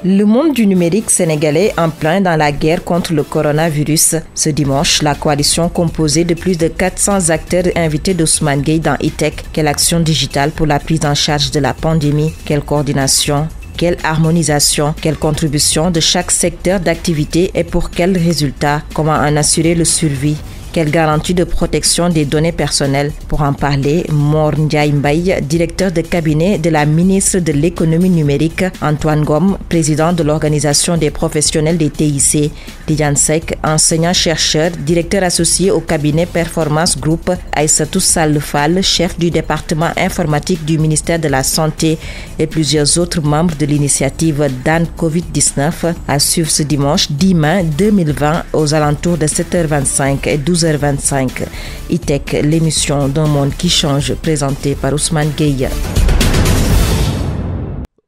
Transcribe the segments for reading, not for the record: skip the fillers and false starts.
Le monde du numérique sénégalais en plein dans la guerre contre le coronavirus. Ce dimanche, la coalition composée de plus de 400 acteurs invités d'Ousmane Gueye dans E-Tech. Quelle action digitale pour la prise en charge de la pandémie? Quelle coordination? Quelle harmonisation? Quelle contribution de chaque secteur d'activité et pour quels résultats? Comment en assurer le suivi? Quelle garantie de protection des données personnelles? Pour en parler, Mor Ndiaye Mbaye, directeur de cabinet de la ministre de l'économie numérique, Antoine Ngom, président de l'organisation des professionnels des TIC, Tidiane Seck, enseignant-chercheur, directeur associé au cabinet Performance Group, Aïssatou Sall Fall, chef du département informatique du ministère de la Santé et plusieurs autres membres de l'initiative DAN Covid-19 à suivre ce dimanche 10 mai 2020 aux alentours de 7h25 et 12h25. E-Tech, l'émission d'un monde qui change, présentée par Ousmane Gueye.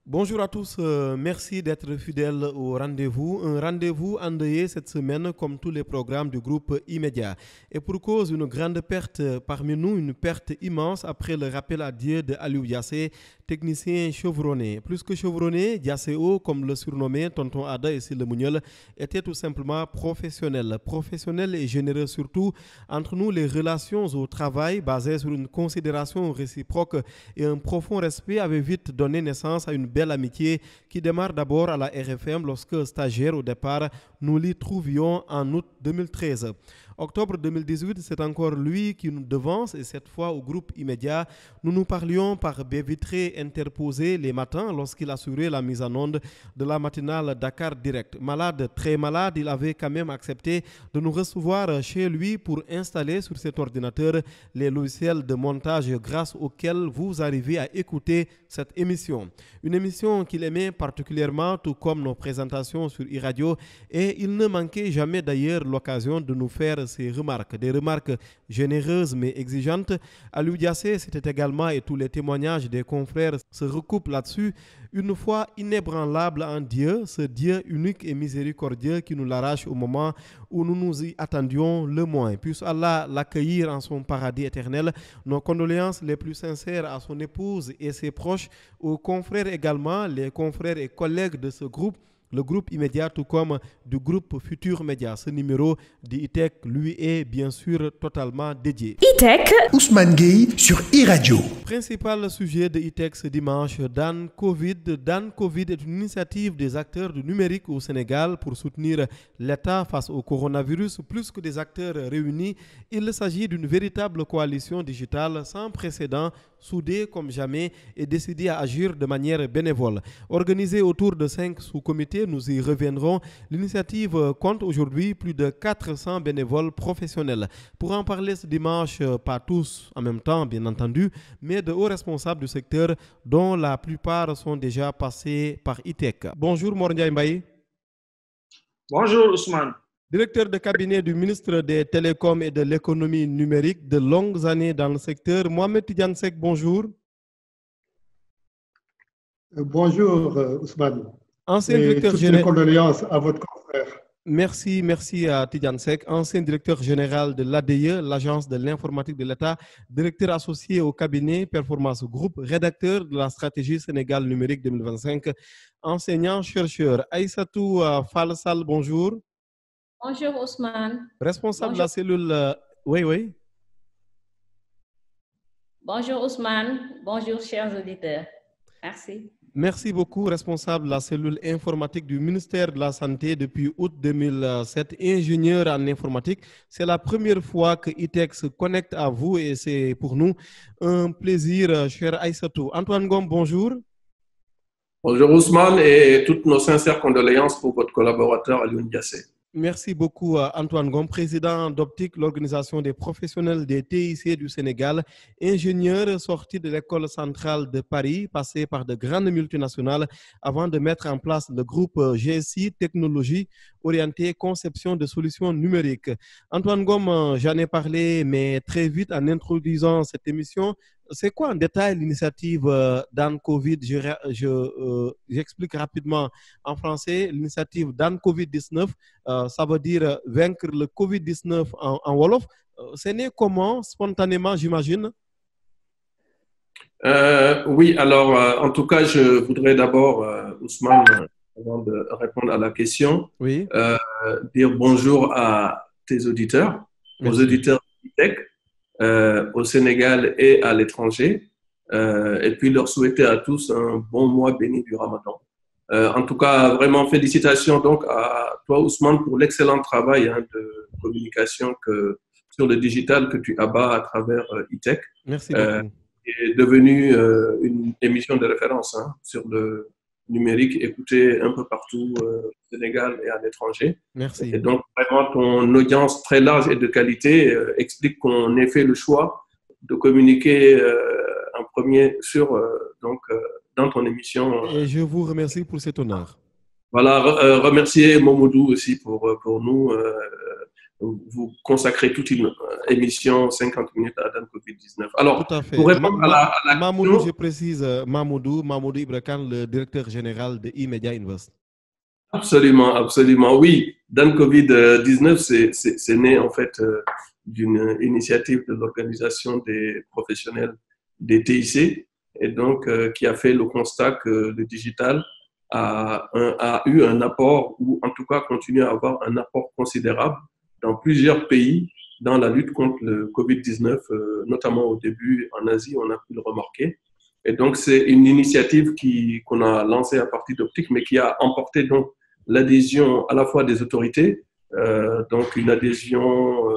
Bonjour à tous, merci d'être fidèles au rendez-vous. Un rendez-vous endeuillé cette semaine comme tous les programmes du groupe E-Media. Et pour cause, une grande perte parmi nous, une perte immense après le rappel à Dieu de Aliou Diassé, technicien chevronné. Plus que chevronné, Diasséo, comme le surnommait Tonton Ada et Sile Mouniol, était tout simplement professionnel. Professionnel et généreux surtout. Entre nous, les relations au travail basées sur une considération réciproque et un profond respect avaient vite donné naissance à une belle amitié qui démarre d'abord à la RFM lorsque, stagiaire au départ, nous l'y trouvions en août 2013. Octobre 2018, c'est encore lui qui nous devance et cette fois au groupe E-Media, nous nous parlions par baie vitrée interposée les matins lorsqu'il assurait la mise en onde de la matinale Dakar Direct. Malade, très malade, il avait quand même accepté de nous recevoir chez lui pour installer sur cet ordinateur les logiciels de montage grâce auxquels vous arrivez à écouter cette émission. Une émission qu'il aimait particulièrement, tout comme nos présentations sur e-radio, et il ne manquait jamais d'ailleurs l'occasion de nous faire ses remarques, des remarques généreuses mais exigeantes. Aliou Diassé, c'était également, et tous les témoignages des confrères se recoupent là-dessus, une foi inébranlable en Dieu, ce Dieu unique et miséricordieux qui nous l'arrache au moment où nous nous y attendions le moins. Puisse Allah l'accueillir en son paradis éternel. Nos condoléances les plus sincères à son épouse et ses proches, aux confrères également, les confrères et collègues de ce groupe, le groupe E-Media, tout comme du groupe Futur Média. Ce numéro d'E-Tech lui est bien sûr totalement dédié. E-Tech, Ousmane Gueye sur e-radio. Principal sujet de E-Tech ce dimanche, DAN Covid. DAN Covid est une initiative des acteurs du numérique au Sénégal pour soutenir l'État face au coronavirus. Plus que des acteurs réunis, il s'agit d'une véritable coalition digitale sans précédent, soudée comme jamais et décidée à agir de manière bénévole. Organisée autour de 5 sous-comités, nous y reviendrons. L'initiative compte aujourd'hui plus de 400 bénévoles professionnels. Pour en parler ce dimanche, pas tous en même temps, bien entendu, mais de hauts responsables du secteur dont la plupart sont déjà passés par E-Tech. Bonjour Mor Ndiaye Mbaye. Bonjour Ousmane. Directeur de cabinet du ministre des Télécoms et de l'économie numérique, de longues années dans le secteur. Mohamed Tidiane Seck, bonjour. Bonjour Ousmane. Ancien directeur général. Toutes mes condoléances à votre confrère. Merci à Tidiane Seck, ancien directeur général de l'ADIE, l'Agence de l'informatique de l'État, directeur associé au cabinet Performance Group, rédacteur de la stratégie Sénégal numérique 2025, enseignant-chercheur. Aïssatou Fall Sall, bonjour. Bonjour Ousmane. Responsable de la cellule... Oui. Bonjour Ousmane. Bonjour chers auditeurs. Merci. Merci beaucoup, responsable de la cellule informatique du ministère de la Santé depuis août 2007, ingénieur en informatique. C'est la première fois que E-Tech se connecte à vous et c'est pour nous un plaisir, cher Aïssatou. Antoine Ngom, bonjour. Bonjour Ousmane et toutes nos sincères condoléances pour votre collaborateur Aliou Diassé. Merci beaucoup Antoine Ngom, président d'Optique, l'organisation des professionnels des TIC du Sénégal, ingénieur sorti de l'école centrale de Paris, passé par de grandes multinationales avant de mettre en place le groupe GSI Technologies orienté conception de solutions numériques. Antoine Ngom, j'en ai parlé, mais très vite en introduisant cette émission. C'est quoi en détail l'initiative DAN Covid? J'explique rapidement en français. L'initiative DAN Covid-19, ça veut dire vaincre le Covid-19 en Wolof. C'est né comment? Spontanément, j'imagine? Oui, alors en tout cas, je voudrais d'abord, Ousmane, avant de répondre à la question, Oui. dire bonjour à tes auditeurs, Merci. aux auditeurs d'ITEC, au Sénégal et à l'étranger, et puis leur souhaiter à tous un bon mois béni du Ramadan. En tout cas, vraiment félicitations donc à toi, Ousmane, pour l'excellent travail de communication sur le digital que tu abats à travers ITEC. Merci beaucoup. Est devenu une émission de référence sur le numérique écoutée un peu partout au Sénégal et à l'étranger. Merci. Et donc, vraiment, ton audience très large et de qualité explique qu'on ait fait le choix de communiquer en premier dans ton émission. Et je vous remercie pour cet honneur. Voilà, remercier Momodou aussi pour nous. Vous consacrez toute une émission, 50 minutes à Dan Covid-19. Alors, tout à fait. Pour répondre à la Mamoudou, question, je précise, Mamoudou Ibra Kane, le directeur général de E-Media Invest. Absolument, absolument. Oui, Dan Covid-19, c'est né en fait d'une initiative de l'Organisation des professionnels des TIC, et donc qui a fait le constat que le digital a eu un apport, ou en tout cas continue à avoir un apport considérable dans plusieurs pays dans la lutte contre le Covid-19, notamment au début en Asie, on a pu le remarquer. Et donc, c'est une initiative qu'on a lancée à partir d'Optique, mais qui a emporté donc l'adhésion à la fois des autorités, donc une adhésion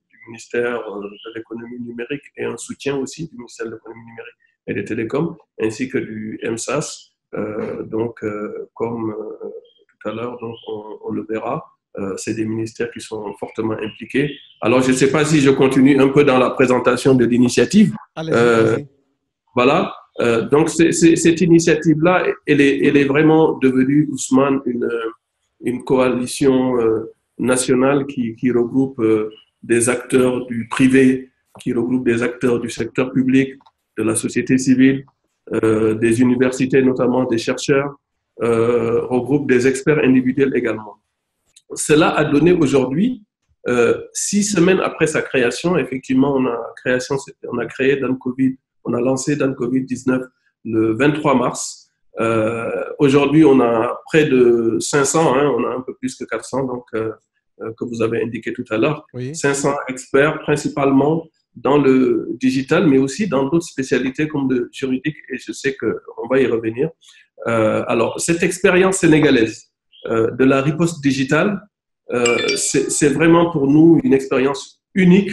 du ministère de l'économie numérique et un soutien aussi du ministère de l'économie numérique et des télécoms, ainsi que du MSAS. Comme tout à l'heure, donc on le verra, c'est des ministères qui sont fortement impliqués. Alors, je ne sais pas si je continue un peu dans la présentation de l'initiative. Allez-y. Voilà. Donc, cette initiative-là, elle est vraiment devenue, Ousmane, une coalition nationale qui regroupe des acteurs du privé, qui regroupe des acteurs du secteur public, de la société civile, des universités, notamment des chercheurs, regroupe des experts individuels également. Cela a donné aujourd'hui, 6 semaines après sa création, effectivement, on a créé Dan Covid, on a lancé Dan Covid-19 le 23 mars. Aujourd'hui, on a près de 500, on a un peu plus que 400, donc que vous avez indiqué tout à l'heure. Oui. 500 experts, principalement dans le digital, mais aussi dans d'autres spécialités comme le juridique, et je sais qu'on va y revenir. Alors, cette expérience sénégalaise de la riposte digitale, c'est vraiment pour nous une expérience unique,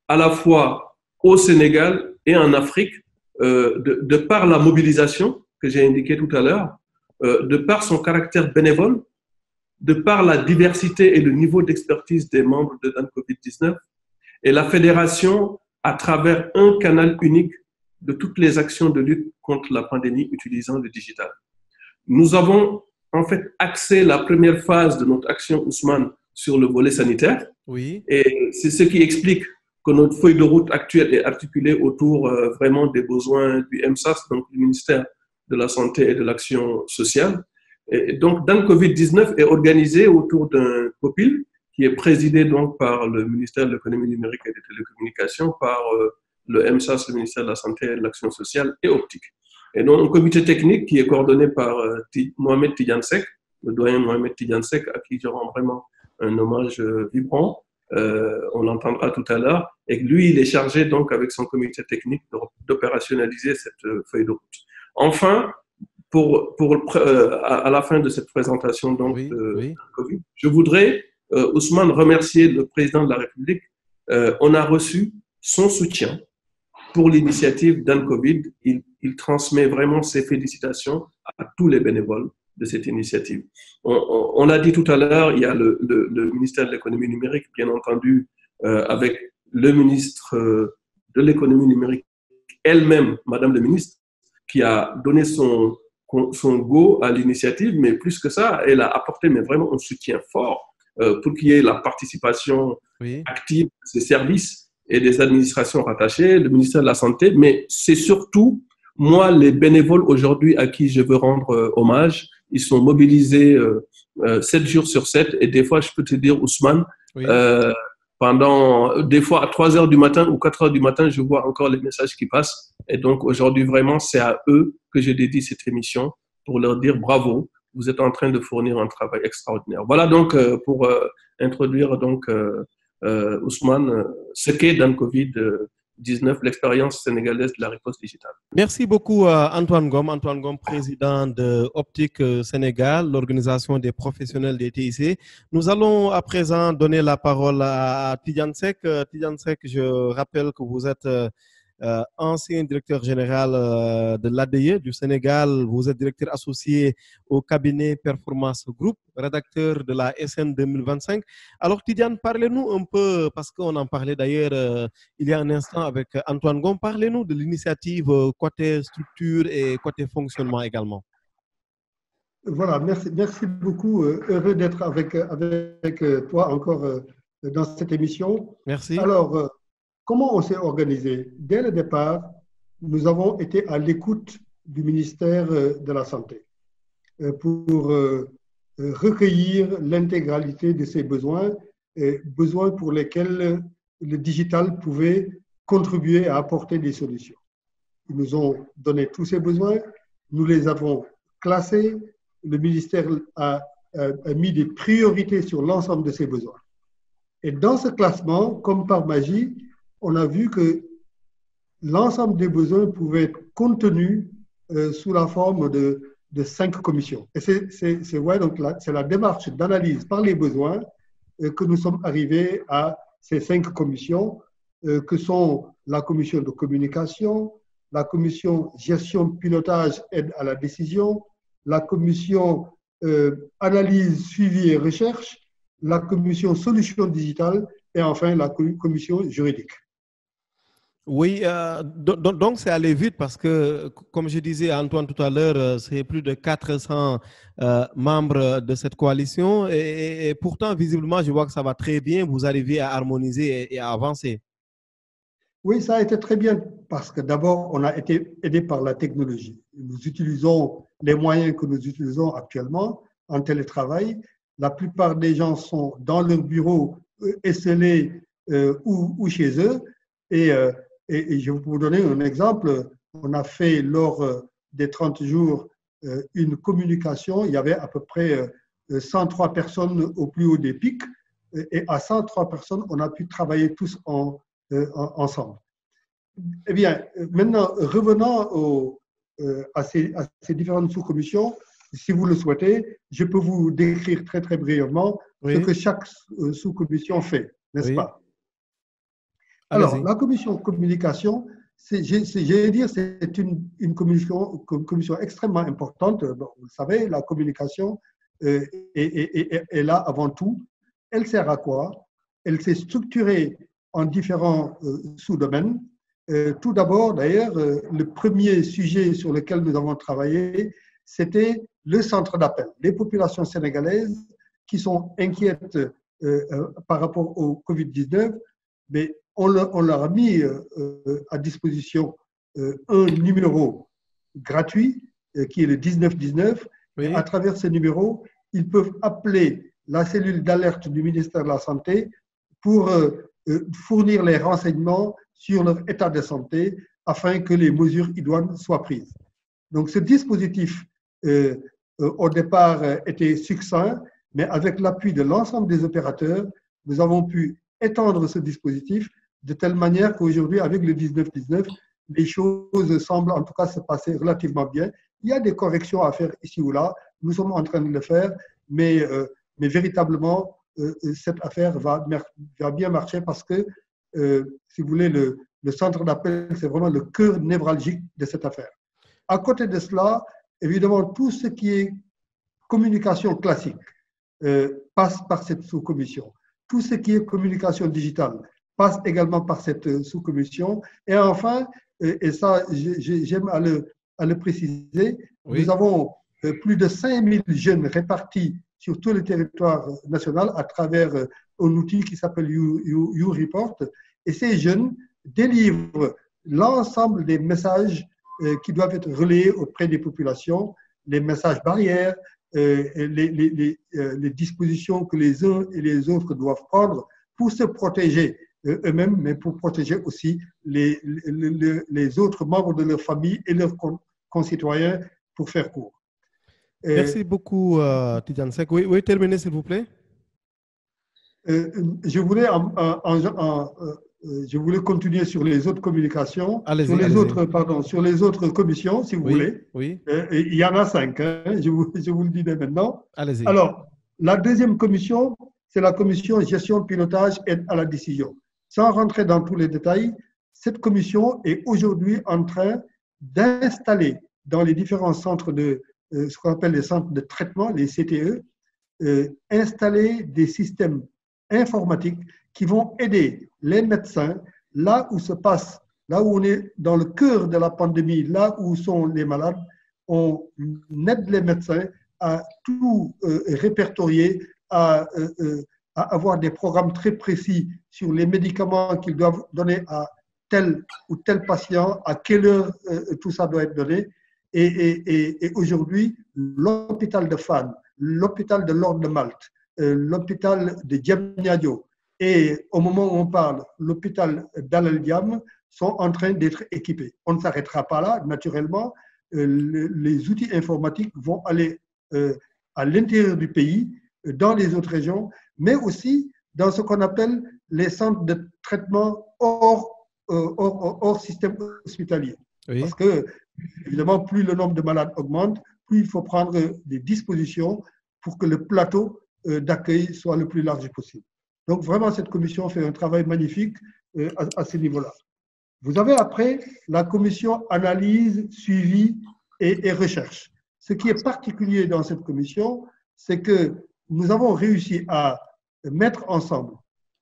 à la fois au Sénégal et en Afrique, de par la mobilisation que j'ai indiquée tout à l'heure, de par son caractère bénévole, de par la diversité et le niveau d'expertise des membres de Dan Covid-19, et la fédération à travers un canal unique de toutes les actions de lutte contre la pandémie utilisant le digital. Nous avons en fait axé la première phase de notre action, Ousmane, sur le volet sanitaire. Oui. Et c'est ce qui explique que notre feuille de route actuelle est articulée autour vraiment des besoins du MSAS, donc du ministère de la Santé et de l'Action sociale. Et donc, Dan Covid-19 est organisé autour d'un COPIL qui est présidé donc par le ministère de l'Économie numérique et des télécommunications, par le MSAS, le ministère de la Santé et de l'Action sociale, et Optique. Et donc, un comité technique qui est coordonné par Mohamed Tidiane Seck, le doyen Mohamed Tidiane Seck, à qui je rends vraiment un hommage vibrant. On l'entendra tout à l'heure. Et lui, il est chargé donc avec son comité technique d'opérationnaliser cette feuille de route. Enfin, à la fin de cette présentation donc, de Covid, je voudrais, Ousmane, remercier le président de la République. On a reçu son soutien pour l'initiative Dan Covid. Il transmet vraiment ses félicitations à tous les bénévoles de cette initiative. On l'a dit tout à l'heure, il y a le ministère de l'économie numérique, bien entendu, avec le ministre de l'économie numérique elle-même, Madame le ministre, qui a donné son go à l'initiative, mais plus que ça, elle a apporté mais vraiment un soutien fort pour qu'il y ait la participation active de ces services et des administrations rattachées, le ministère de la Santé, mais c'est surtout, moi, les bénévoles aujourd'hui à qui je veux rendre hommage. Ils sont mobilisés 7 jours sur 7, et des fois, je peux te dire, Ousmane, pendant, des fois à 3 heures du matin ou 4 heures du matin, je vois encore les messages qui passent. Et donc, aujourd'hui, vraiment, c'est à eux que je dédie cette émission pour leur dire bravo vous êtes en train de fournir un travail extraordinaire. Voilà donc pour introduire donc Ousmane, ce qu'est dans le Covid-19, l'expérience sénégalaise de la réponse digitale. Merci beaucoup Antoine Ngom, président de Optique Sénégal, l'organisation des professionnels des TIC. Nous allons à présent donner la parole à Tidiane Seck. Tidiane Seck, je rappelle que vous êtes ancien directeur général de l'ADIE du Sénégal. Vous êtes directeur associé au cabinet Performance Group, rédacteur de la SN 2025. Alors Tidiane, parlez-nous un peu, parce qu'on en parlait d'ailleurs il y a un instant avec Antoine Ngom, parlez-nous de l'initiative côté structure et côté fonctionnement également. Voilà, merci beaucoup. Heureux d'être avec toi encore dans cette émission. Merci. Alors, comment on s'est organisé? Dès le départ, nous avons été à l'écoute du ministère de la Santé pour recueillir l'intégralité de ses besoins, besoins pour lesquels le digital pouvait contribuer à apporter des solutions. Ils nous ont donné tous ces besoins, nous les avons classés, le ministère a mis des priorités sur l'ensemble de ces besoins. Et dans ce classement, comme par magie, on a vu que l'ensemble des besoins pouvaient être contenus sous la forme de 5 commissions. Et c'est la démarche d'analyse par les besoins que nous sommes arrivés à ces 5 commissions, que sont la commission de communication, la commission gestion, pilotage, aide à la décision, la commission analyse, suivi et recherche, la commission solutions digitales et enfin la commission juridique. Oui, donc c'est allé vite parce que, comme je disais à Antoine tout à l'heure, c'est plus de 400 membres de cette coalition et pourtant, visiblement, je vois que ça va très bien, vous arrivez à harmoniser et à avancer. Oui, ça a été très bien parce que d'abord, on a été aidé par la technologie. Nous utilisons les moyens que nous utilisons actuellement en télétravail. La plupart des gens sont dans leur bureau, esselés ou chez eux et je vais vous donner un exemple. On a fait lors des 30 jours une communication. Il y avait à peu près 103 personnes au plus haut des pics. Et à 103 personnes, on a pu travailler tous ensemble. Eh bien, maintenant, revenons à ces différentes sous-commissions. Si vous le souhaitez, je peux vous décrire très, très brièvement ce que chaque sous-commission fait, n'est-ce pas? Alors, la commission communication, j'allais dire, c'est une commission extrêmement importante. Bon, vous le savez, la communication est là avant tout. Elle sert à quoi? Elle s'est structurée en différents sous-domaines. Tout d'abord, d'ailleurs, le premier sujet sur lequel nous avons travaillé, c'était le centre d'appel. Les populations sénégalaises qui sont inquiètes par rapport au Covid-19, mais on leur a mis à disposition un numéro gratuit qui est le 1919. Oui. Et à travers ce numéro, ils peuvent appeler la cellule d'alerte du ministère de la Santé pour fournir les renseignements sur leur état de santé afin que les mesures idoines soient prises. Donc ce dispositif, au départ, était succinct, mais avec l'appui de l'ensemble des opérateurs, nous avons pu étendre ce dispositif de telle manière qu'aujourd'hui, avec le 1919, les choses semblent en tout cas se passer relativement bien. Il y a des corrections à faire ici ou là, nous sommes en train de le faire, mais véritablement, cette affaire va bien marcher parce que, si vous voulez, le centre d'appel, c'est vraiment le cœur névralgique de cette affaire. À côté de cela, évidemment, tout ce qui est communication classique passe par cette sous-commission. Tout ce qui est communication digitale passe également par cette sous-commission. Et enfin, et ça, j'aime à le préciser, oui. Nous avons plus de 5000 jeunes répartis sur tout le territoire national à travers un outil qui s'appelle YouReport. Et ces jeunes délivrent l'ensemble des messages qui doivent être relayés auprès des populations, les messages barrières, les dispositions que les uns et les autres doivent prendre pour se protéger eux-mêmes, mais pour protéger aussi les autres membres de leur famille et leurs concitoyens, pour faire court. Merci beaucoup, Tidjane Seck. Oui, oui, terminez s'il vous plaît. Je voulais, je voulais continuer sur les autres communications, sur les autres, pardon, sur les autres commissions, si vous voulez. Oui. Il y en a 5, hein, je vous le dis dès maintenant. Allez-y. Alors, la deuxième commission, c'est la commission gestion, pilotage, aide à la décision. Sans rentrer dans tous les détails, cette commission est aujourd'hui en train d'installer dans les différents centres de, ce qu'on appelle les centres de traitement, les CTE, installer des systèmes informatiques qui vont aider les médecins là où se passe, là où on est dans le cœur de la pandémie, là où sont les malades, on aide les médecins à tout répertorier, à avoir des programmes très précis sur les médicaments qu'ils doivent donner à tel ou tel patient, à quelle heure tout ça doit être donné. Et aujourd'hui, l'hôpital de Fann, l'hôpital de l'Ordre de Malte, l'hôpital de Diamniadio et au moment où on parle, l'hôpital d'Al Diam sont en train d'être équipés. On ne s'arrêtera pas là, naturellement. Les outils informatiques vont aller à l'intérieur du pays, dans les autres régions, mais aussi dans ce qu'on appelle les centres de traitement hors système hospitalier. Oui. Parce que, évidemment, plus le nombre de malades augmente, plus il faut prendre des dispositions pour que le plateau d'accueil soit le plus large possible. Donc, vraiment, cette commission fait un travail magnifique à ce niveau-là. Vous avez après la commission analyse, suivi et recherche. Ce qui est particulier dans cette commission, c'est que nous avons réussi à mettre ensemble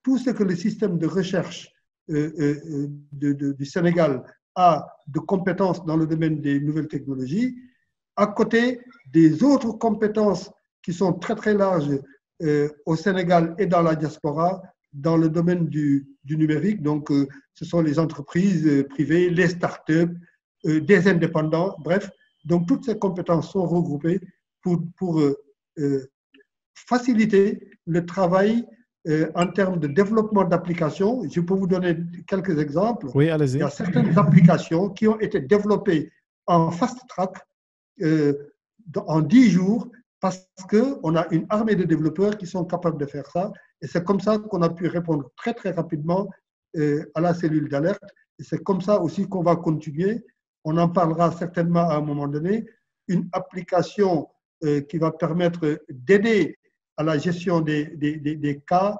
tout ce que le système de recherche du Sénégal a de compétences dans le domaine des nouvelles technologies, à côté des autres compétences qui sont très très larges au Sénégal et dans la diaspora, dans le domaine du numérique. Donc, ce sont les entreprises privées, les startups, des indépendants, bref. Donc, toutes ces compétences sont regroupées pour faciliter le travail en termes de développement d'applications. Je peux vous donner quelques exemples. Oui, allez-y. Il y a certaines applications qui ont été développées en fast track en 10 jours parce qu'on a une armée de développeurs qui sont capables de faire ça. Et c'est comme ça qu'on a pu répondre très, très rapidement à la cellule d'alerte. Et c'est comme ça aussi qu'on va continuer. On en parlera certainement à un moment donné. Une application qui va permettre d'aider à la gestion des cas,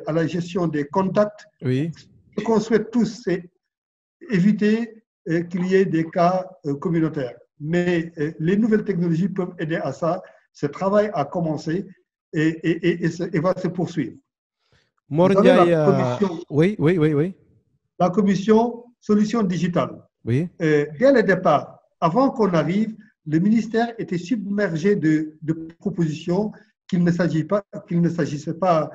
à la gestion des contacts. Oui. Ce qu'on souhaite tous, c'est éviter qu'il y ait des cas communautaires. Mais les nouvelles technologies peuvent aider à ça. Ce travail a commencé et va se poursuivre. Oui. La commission solutions digitales. Oui. Dès le départ, avant qu'on arrive, le ministère était submergé de propositions qu'il ne s'agissait pas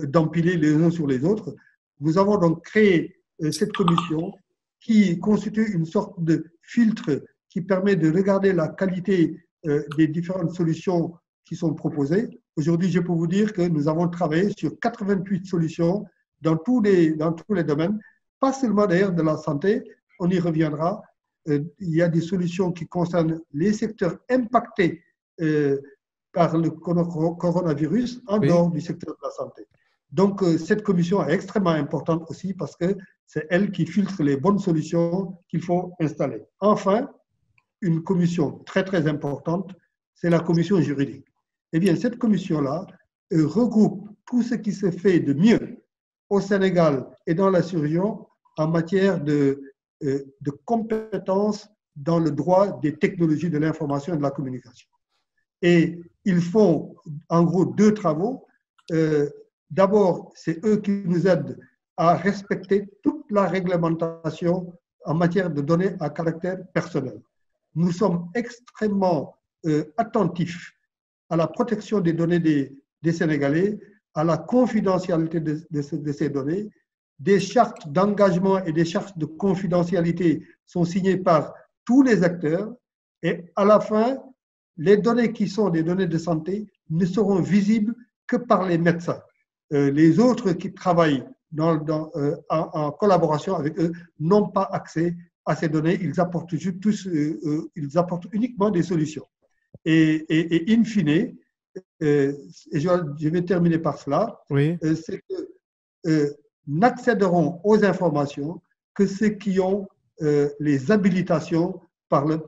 d'empiler les uns sur les autres. Nous avons donc créé cette commission qui constitue une sorte de filtre qui permet de regarder la qualité des différentes solutions qui sont proposées. Aujourd'hui, je peux vous dire que nous avons travaillé sur 88 solutions dans tous les domaines, pas seulement d'ailleurs de la santé, on y reviendra. Il y a des solutions qui concernent les secteurs impactés par le coronavirus en dehors du secteur de la santé. Donc, cette commission est extrêmement importante aussi parce que c'est elle qui filtre les bonnes solutions qu'il faut installer. Enfin, une commission très, très importante, c'est la commission juridique. Eh bien, cette commission-là regroupe tout ce qui se fait de mieux au Sénégal et dans la sous-région en matière de compétences dans le droit des technologies de l'information et de la communication. Et ils font en gros 2 travaux. D'abord, c'est eux qui nous aident à respecter toute la réglementation en matière de données à caractère personnel. Nous sommes extrêmement attentifs à la protection des données des Sénégalais, à la confidentialité de ces données. Des chartes d'engagement et des chartes de confidentialité sont signées par tous les acteurs et à la fin, les données qui sont des données de santé ne seront visibles que par les médecins. Les autres qui travaillent en collaboration avec eux n'ont pas accès à ces données, ils apportent uniquement des solutions. Et in fine, et je vais terminer par cela, Oui. C'est que n'accéderont aux informations que ceux qui ont les habilitations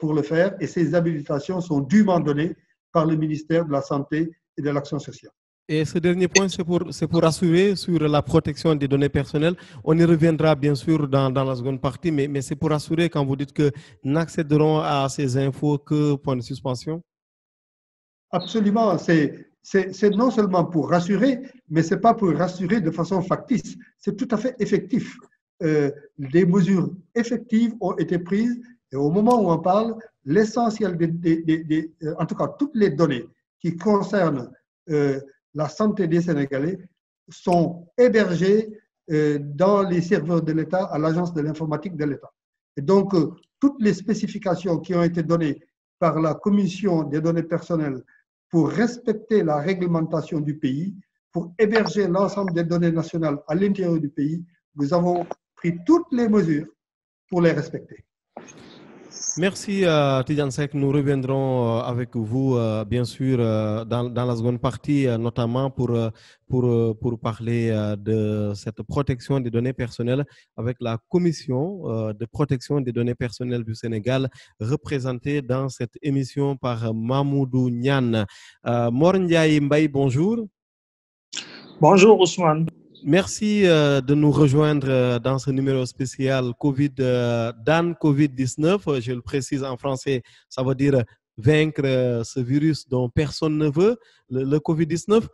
pour le faire, et ces habilitations sont dûment données par le ministère de la Santé et de l'Action sociale. Et ce dernier point, c'est pour assurer sur la protection des données personnelles. On y reviendra bien sûr dans la seconde partie, mais c'est pour assurer quand vous dites que n'accéderont à ces infos que point de suspension. Absolument, c'est non seulement pour rassurer, mais ce n'est pas pour rassurer de façon factice, c'est tout à fait effectif. Des mesures effectives ont été prises et au moment où on parle, l'essentiel, en tout cas toutes les données qui concernent la santé des Sénégalais sont hébergées dans les serveurs de l'État à l'Agence de l'informatique de l'État. Et donc, toutes les spécifications qui ont été données par la Commission des données personnelles pour respecter la réglementation du pays, pour héberger l'ensemble des données nationales à l'intérieur du pays, nous avons pris toutes les mesures pour les respecter. Merci Tidjane Seck. Nous reviendrons avec vous, bien sûr, dans la seconde partie, notamment pour parler de cette protection des données personnelles avec la Commission de protection des données personnelles du Sénégal, représentée dans cette émission par Mamoudou Niane. Mor Ndiaye Mbaye, bonjour. Bonjour Ousmane. Merci de nous rejoindre dans ce numéro spécial Dan Covid-19. Je le précise en français, ça veut dire vaincre ce virus dont personne ne veut, le Covid-19.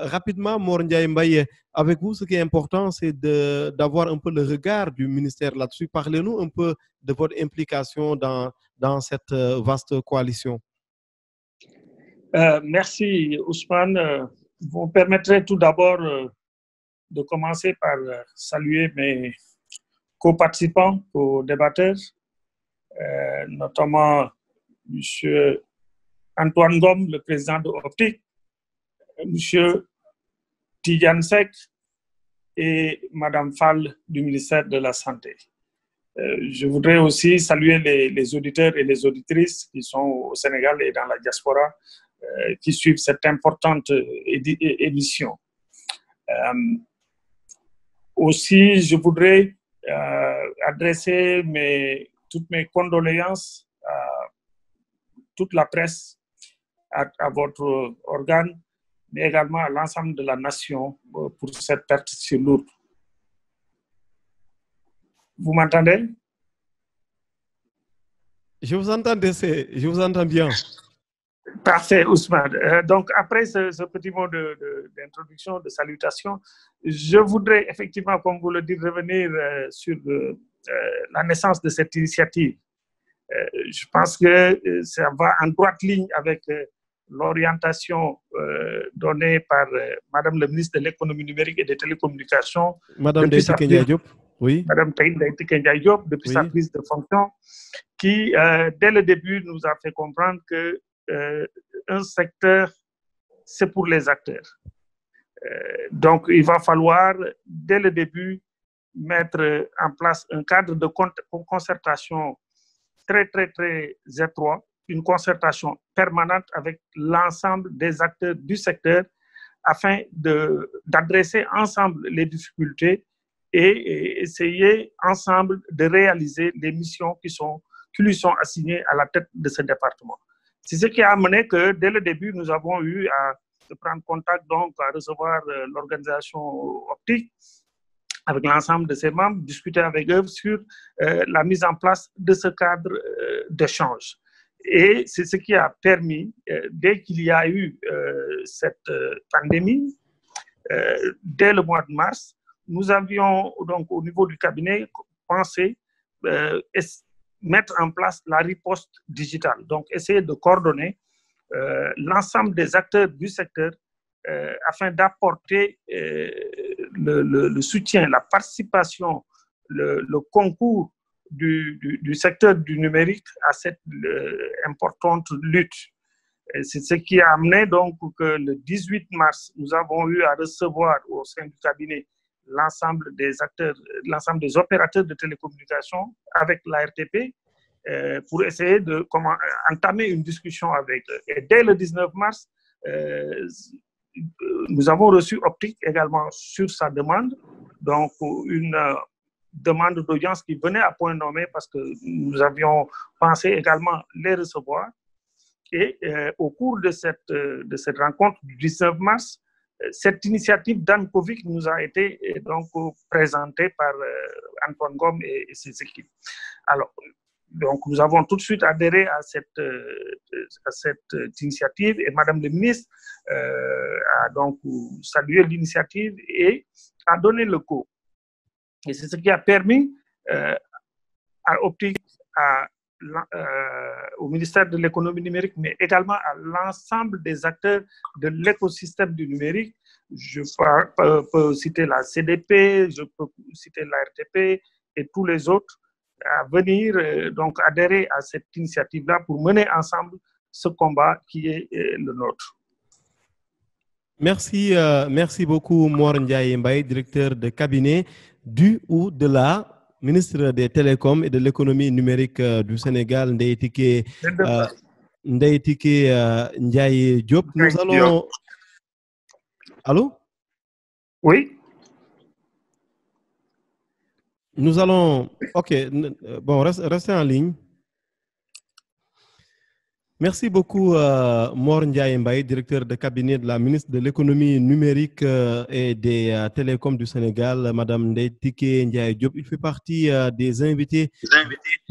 Rapidement, Mor Ndiaye Mbaye, avec vous, ce qui est important, c'est d'avoir un peu le regard du ministère là-dessus. Parlez-nous un peu de votre implication dans cette vaste coalition. Merci Ousmane. Vous me permettrez tout d'abord de commencer par saluer mes co-participants, co-débatteurs, notamment M. Antoine Ngom, le président de Optic, M. Tidjane Seck et Mme Fall du ministère de la Santé. Je voudrais aussi saluer les auditeurs et les auditrices qui sont au Sénégal et dans la diaspora qui suivent cette importante émission. Aussi, je voudrais adresser toutes mes condoléances à toute la presse, à votre organe, mais également à l'ensemble de la nation pour cette perte si lourde. Vous m'entendez? Je vous entends bien. Parfait, Ousmane. Donc, après ce petit mot d'introduction, de salutation, je voudrais effectivement, comme vous le dites, revenir sur la naissance de cette initiative. Je pense que ça va en droite ligne avec l'orientation donnée par Madame le ministre de l'économie numérique et des télécommunications. Madame Daïti Kenya Diop, oui. Madame Daïti Kenya Diop, depuis sa prise de fonction, qui, dès le début, nous a fait comprendre que un secteur, c'est pour les acteurs. Donc, il va falloir, dès le début, mettre en place un cadre de concertation très, très, très étroit, une concertation permanente avec l'ensemble des acteurs du secteur afin d'adresser ensemble les difficultés et essayer ensemble de réaliser les missions qui lui sont assignées à la tête de ce département. C'est ce qui a amené que dès le début, nous avons eu à prendre contact, donc à recevoir l'organisation Optic avec l'ensemble de ses membres, discuter avec eux sur la mise en place de ce cadre d'échange. Et c'est ce qui a permis, dès qu'il y a eu cette pandémie, dès le mois de mars, nous avions donc au niveau du cabinet pensé mettre en place la riposte digitale, donc essayer de coordonner l'ensemble des acteurs du secteur afin d'apporter le soutien, la participation, le concours du secteur du numérique à cette importante lutte. C'est ce qui a amené donc que le 18 mars, nous avons eu à recevoir au sein du cabinet l'ensemble des acteurs, l'ensemble des opérateurs de télécommunications avec l'ARTP pour essayer de entamer une discussion avec eux. Et dès le 19 mars, nous avons reçu Optic également sur sa demande, donc une demande d'audience qui venait à point nommé parce que nous avions pensé également les recevoir. Et au cours de cette rencontre du 19 mars, cette initiative d'Anne Kovic nous a été donc présentée par Antoine Ngom et ses équipes. Alors, donc nous avons tout de suite adhéré à cette initiative et Madame le ministre a donc salué l'initiative et a donné le go. Et c'est ce qui a permis à Optic, au ministère de l'économie numérique, mais également à l'ensemble des acteurs de l'écosystème du numérique. Je peux citer la CDP, je peux citer la RTP et tous les autres, à venir donc adhérer à cette initiative-là pour mener ensemble ce combat qui est le nôtre. Merci, merci beaucoup Mor Ndiaye Mbaye, directeur de cabinet du ou de la ministre des Télécoms et de l'économie numérique du Sénégal, Ndeye Tické Ndiaye Diop. Nous allons... Allô? Oui. Nous allons... Ok, bon, restez en ligne. Merci beaucoup Mor Ndiaye Mbaye, directeur de cabinet de la ministre de l'économie numérique et des télécoms du Sénégal, Madame Ndeye Tické Ndiaye Diop. Il fait partie des invités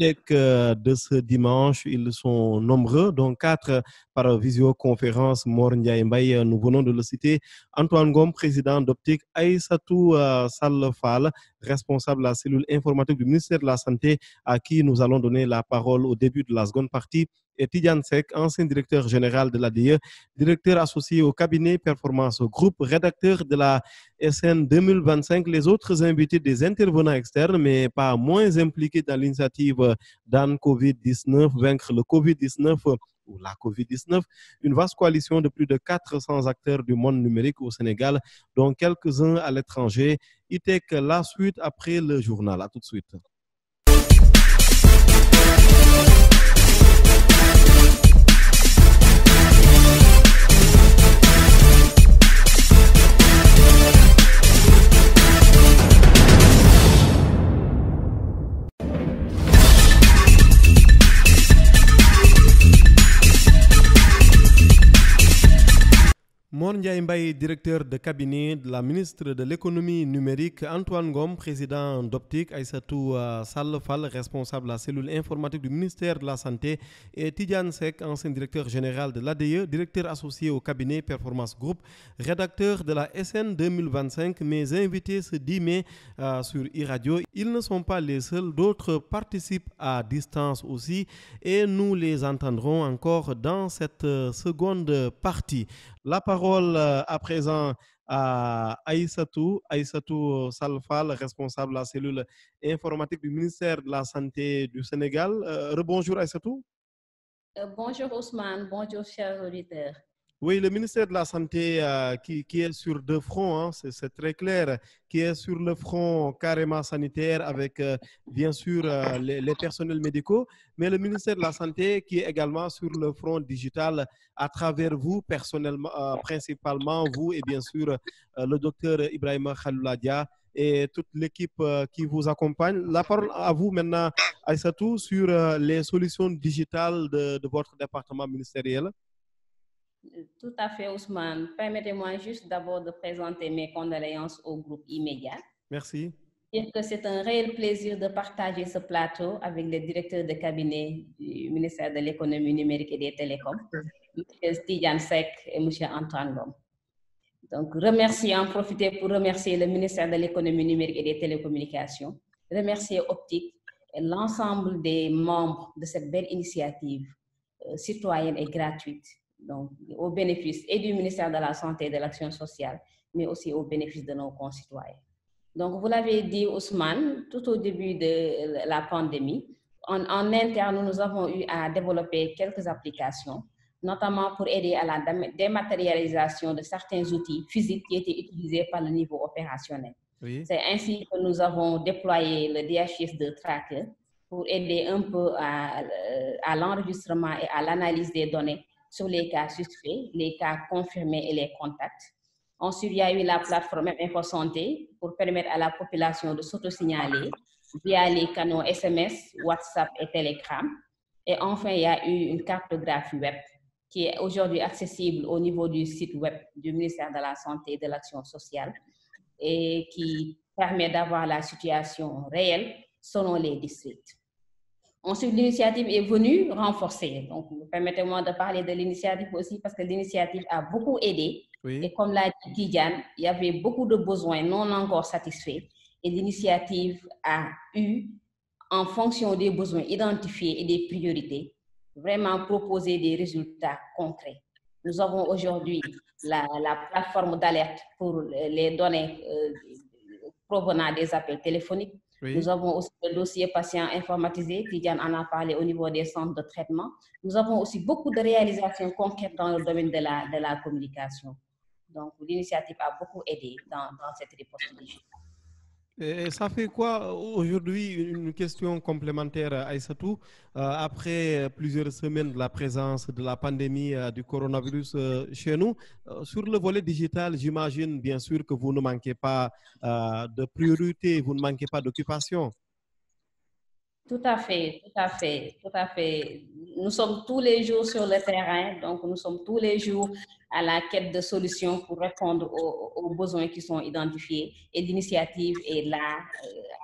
de ce dimanche. Ils sont nombreux, donc 4 par visioconférence. Mor Ndiaye Mbaye, nous venons de le citer. Antoine Ngom, président d'Optic. Aïssatou Sall Fall, responsable de la cellule informatique du ministère de la Santé, à qui nous allons donner la parole au début de la seconde partie. Et Tidiane Seck, ancien directeur général de l'ADIE, directeur associé au cabinet Performance Group, rédacteur de la SN 2025. Les autres invités, des intervenants externes, mais pas moins impliqués dans l'initiative d'Anne Covid-19, vaincre le Covid-19 ou la Covid-19, une vaste coalition de plus de 400 acteurs du monde numérique au Sénégal, dont quelques-uns à l'étranger. ITEC, la suite après le journal. À tout de suite. Mor Ndiaye Mbaye, directeur de cabinet de la ministre de l'économie numérique, Antoine Ngom, président d'Optic, Aïssatou Sall Fall, responsable de la cellule informatique du ministère de la Santé, et Tidiane Seck, ancien directeur général de l'ADIE, directeur associé au cabinet Performance Group, rédacteur de la SN 2025. Mes invités ce 10 mai sur iRadio. Ils ne sont pas les seuls, d'autres participent à distance aussi et nous les entendrons encore dans cette seconde partie. La parole à présent à Aïssatou Sall Fall, responsable de la cellule informatique du ministère de la Santé du Sénégal. Rebonjour Aïssatou. Bonjour Ousmane, bonjour chers auditeurs. Oui, le ministère de la Santé qui est sur 2 fronts, hein, c'est très clair, qui est sur le front carrément sanitaire avec bien sûr les personnels médicaux, mais le ministère de la Santé qui est également sur le front digital à travers vous personnellement, principalement vous et bien sûr le docteur Ibrahima Khaliloula et toute l'équipe qui vous accompagne. La parole à vous maintenant, Aïssatou, sur les solutions digitales de votre département ministériel. Tout à fait, Ousmane. Permettez-moi juste d'abord de présenter mes condoléances au groupe immédiat. Merci. Dire que c'est un réel plaisir de partager ce plateau avec les directeurs de cabinet du ministère de l'économie numérique et des télécoms, M. Tidiane Seck et M. Antoine Ngom. Donc, en profiter pour remercier le ministère de l'économie numérique et des télécommunications, remercier Optic et l'ensemble des membres de cette belle initiative citoyenne et gratuite. Donc, au bénéfice et du ministère de la Santé et de l'Action sociale, mais aussi au bénéfice de nos concitoyens. Donc, vous l'avez dit, Ousmane, tout au début de la pandémie, en interne, nous avons eu à développer quelques applications, notamment pour aider à la dématérialisation de certains outils physiques qui étaient utilisés par le niveau opérationnel. Oui. C'est ainsi que nous avons déployé le DHIS2 Tracker pour aider un peu à l'enregistrement et à l'analyse des données sur les cas suspects, les cas confirmés et les contacts. Ensuite, il y a eu la plateforme InfoSanté pour permettre à la population de s'auto-signaler via les canaux SMS, WhatsApp et Telegram. Et enfin, il y a eu une cartographie web qui est aujourd'hui accessible au niveau du site web du ministère de la Santé et de l'Action sociale et qui permet d'avoir la situation réelle selon les districts. Ensuite, l'initiative est venue renforcer. Donc, permettez-moi de parler de l'initiative aussi parce que l'initiative a beaucoup aidé. Oui. Et comme l'a dit Tidjane, il y avait beaucoup de besoins non encore satisfaits. Et l'initiative a eu, en fonction des besoins identifiés et des priorités, vraiment proposé des résultats concrets. Nous avons aujourd'hui la plateforme d'alerte pour les données provenant des appels téléphoniques. Oui. Nous avons aussi le dossier patient informatisé, Tidjane en a parlé au niveau des centres de traitement. Nous avons aussi beaucoup de réalisations concrètes dans le domaine de la communication. Donc, l'initiative a beaucoup aidé dans cette riposte digitale. Et ça fait quoi aujourd'hui, une question complémentaire à Aïssatou, après plusieurs semaines de la présence de la pandémie du coronavirus chez nous, sur le volet digital, j'imagine bien sûr que vous ne manquez pas de priorité, vous ne manquez pas d'occupation. Tout à fait, tout à fait, tout à fait. Nous sommes tous les jours sur le terrain, donc nous sommes tous les jours à la quête de solutions pour répondre aux besoins qui sont identifiés et l'initiative est là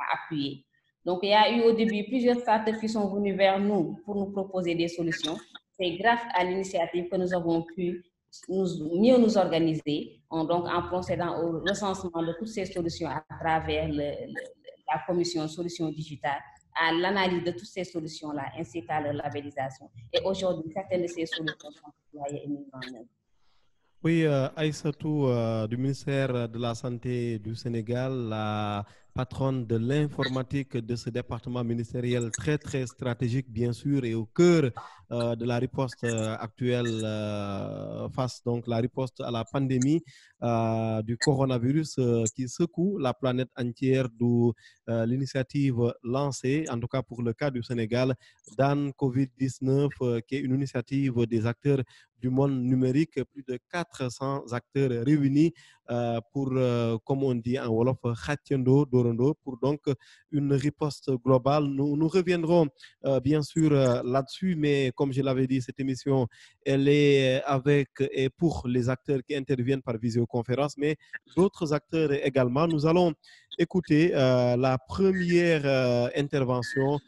à appuyer. Donc, il y a eu au début plusieurs startups qui sont venus vers nous pour nous proposer des solutions. C'est grâce à l'initiative que nous avons pu mieux nous organiser, donc en procédant au recensement de toutes ces solutions à travers la commission Solutions Digitales, à l'analyse de toutes ces solutions-là, ainsi qu'à leur labellisation. Et aujourd'hui, certaines de ces solutions sont déployées et mises en œuvre. Oui, Aïssatou du ministère de la Santé du Sénégal, la patronne de l'informatique de ce département ministériel très, très stratégique, bien sûr, et au cœur de la riposte actuelle face donc la riposte à la pandémie du coronavirus qui secoue la planète entière, d'où l'initiative lancée, en tout cas pour le cas du Sénégal, Dan Covid-19, qui est une initiative des acteurs du monde numérique, plus de 400 acteurs réunis pour, comme on dit en Wolof, Khatiendo Dorondo, pour donc une riposte globale. Nous reviendrons bien sûr là-dessus, mais comme je l'avais dit, cette émission, elle est avec et pour les acteurs qui interviennent par visioconférence, mais d'autres acteurs également. Nous allons écouter la première intervention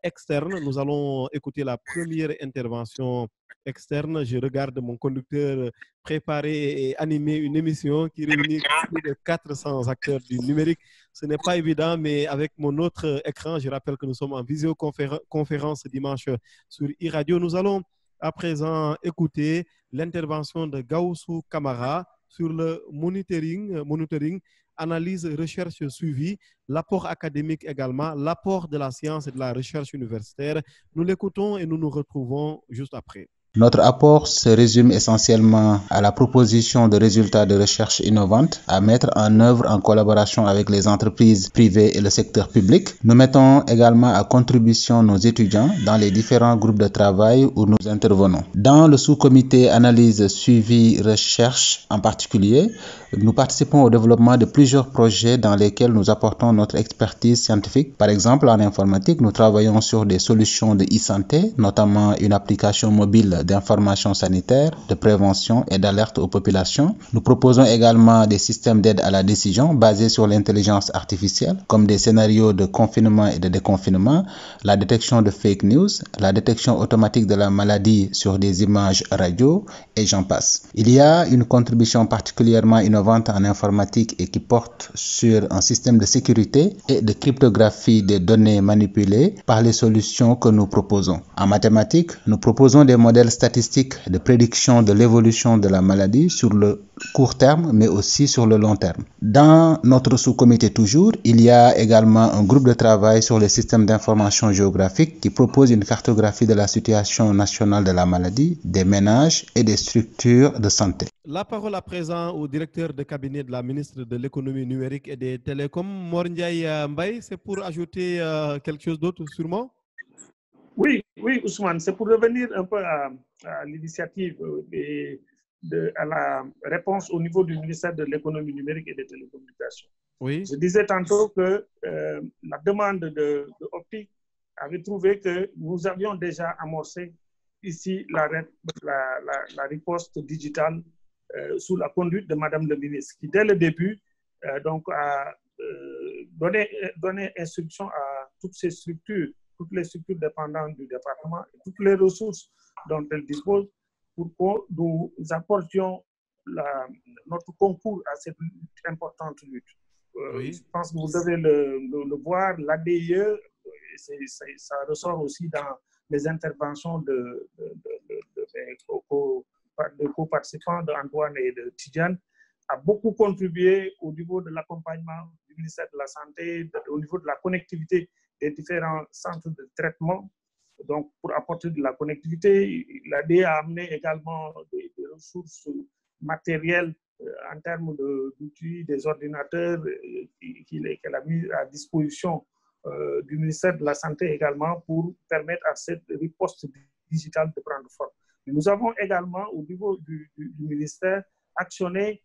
externe. Nous allons écouter la première intervention externe. Je regarde mon conducteur préparer et animer une émission qui réunit plus de 400 acteurs du numérique. Ce n'est pas évident, mais avec mon autre écran, je rappelle que nous sommes en visioconférence dimanche sur iRadio. Nous allons à présent écouter l'intervention de Gaussou Kamara sur le monitoring, analyse, recherche, suivi, l'apport académique également, l'apport de la science et de la recherche universitaire. Nous l'écoutons et nous nous retrouvons juste après. Notre apport se résume essentiellement à la proposition de résultats de recherche innovantes à mettre en œuvre en collaboration avec les entreprises privées et le secteur public. Nous mettons également à contribution nos étudiants dans les différents groupes de travail où nous intervenons. Dans le sous-comité analyse, suivi, recherche en particulier, nous participons au développement de plusieurs projets dans lesquels nous apportons notre expertise scientifique. Par exemple, en informatique, nous travaillons sur des solutions de e-santé, notamment une application mobile d'information sanitaire, de prévention et d'alerte aux populations. Nous proposons également des systèmes d'aide à la décision basés sur l'intelligence artificielle, comme des scénarios de confinement et de déconfinement, la détection de fake news, la détection automatique de la maladie sur des images radio, et j'en passe. Il y a une contribution particulièrement innovante en informatique et qui porte sur un système de sécurité et de cryptographie des données manipulées par les solutions que nous proposons. En mathématiques, nous proposons des modèles statistiques de prédiction de l'évolution de la maladie sur le court terme, mais aussi sur le long terme. Dans notre sous-comité toujours, il y a également un groupe de travail sur les systèmes d'information géographique qui propose une cartographie de la situation nationale de la maladie, des ménages et des structures de santé. La parole à présent au directeur de cabinet de la ministre de l'économie numérique et des télécoms, Mor Ndiaye Mbaye. C'est pour ajouter quelque chose d'autre sûrement? Oui, Ousmane, c'est pour revenir un peu à l'initiative à la réponse au niveau du ministère de l'économie numérique et des télécommunications. Oui. Je disais tantôt que la demande de Optic avait trouvé que nous avions déjà amorcé ici la riposte digitale sous la conduite de Madame le ministre, qui dès le début donc a donné instruction à toutes ces structures, toutes les structures dépendantes du département, et toutes les ressources dont elles disposent pour que nous apportions notre concours à cette importante lutte. Oui. Je pense que vous devez le voir, l'ADIE, ça ressort aussi dans les interventions de co-participants d'Antoine et de Tidjane, a beaucoup contribué au niveau de l'accompagnement du ministère de la Santé, au niveau de la connectivité des différents centres de traitement. Donc, pour apporter de la connectivité, l'ADIE a amené également des ressources matérielles en termes d'outils, des ordinateurs qu'elle a mis à disposition du ministère de la Santé également pour permettre à cette riposte digitale de prendre forme. Nous avons également, au niveau du ministère, actionné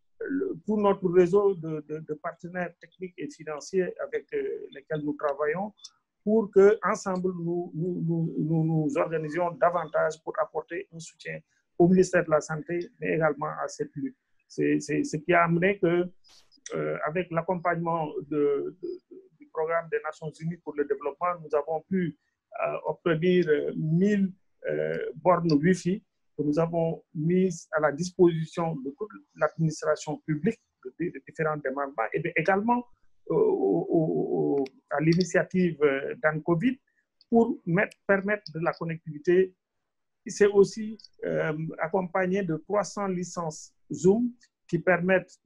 tout notre réseau de partenaires techniques et financiers avec lesquels nous travaillons pour qu'ensemble, nous organisions davantage pour apporter un soutien au ministère de la Santé, mais également à cette lutte. C'est ce qui a amené que, avec l'accompagnement du programme des Nations Unies pour le développement, nous avons pu obtenir 1000 bornes Wi-Fi que nous avons mises à la disposition de toute l'administration publique, de différents démembrements, et également à l'initiative d'Ancovid pour permettre de la connectivité. C'est aussi accompagné de 300 licences Zoom qui permettent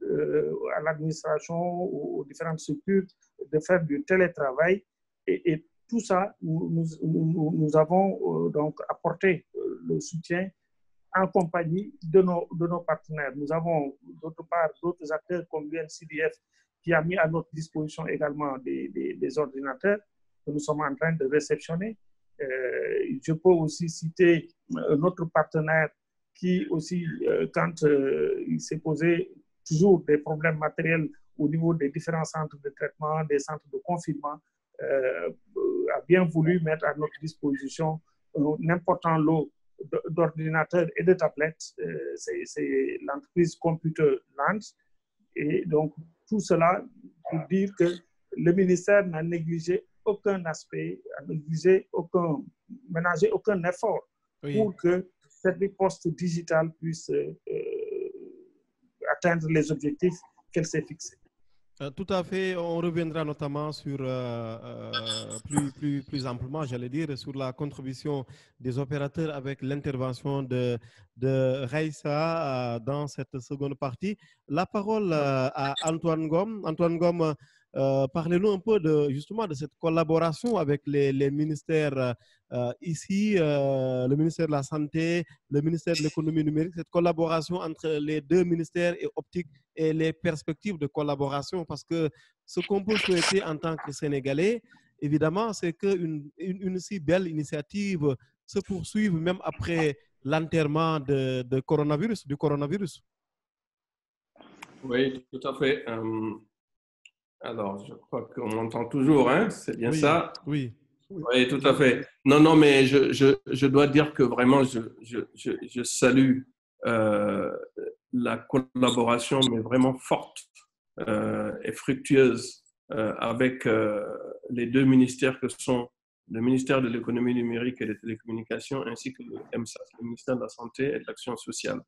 à l'administration, aux différentes structures de faire du télétravail. Et tout ça, nous avons donc apporté le soutien en compagnie de nos partenaires. Nous avons d'autre part d'autres acteurs comme l'UNCDF qui a mis à notre disposition également des ordinateurs que nous sommes en train de réceptionner. Je peux aussi citer notre partenaire qui aussi, quand il s'est posé toujours des problèmes matériels au niveau des différents centres de traitement, des centres de confinement, a bien voulu mettre à notre disposition un important lot d'ordinateurs et de tablettes. C'est l'entreprise Computer Land. Et donc, tout cela pour dire que le ministère n'a négligé aucun aspect, n'a ménagé aucun effort pour que cette riposte digitale puisse atteindre les objectifs qu'elle s'est fixés. Tout à fait. On reviendra notamment sur plus amplement, j'allais dire, sur la contribution des opérateurs avec l'intervention de Raissa dans cette seconde partie. La parole à Antoine Ngom. Antoine Ngom, parlez-nous un peu justement de cette collaboration avec les ministères ici, le ministère de la Santé, le ministère de l'économie numérique, cette collaboration entre les deux ministères et Optic et les perspectives de collaboration, parce que ce qu'on peut souhaiter en tant que Sénégalais, évidemment, c'est qu'une si belle initiative se poursuive même après l'enterrement du coronavirus. Oui, tout à fait. Alors, je crois qu'on m'entend toujours, hein? C'est bien ça? Oui. Oui, tout à fait. Non, mais je dois dire que vraiment, je salue la collaboration, mais vraiment forte et fructueuse avec les deux ministères que sont le ministère de l'économie numérique et des télécommunications, ainsi que le MSAS, le ministère de la Santé et de l'Action sociale.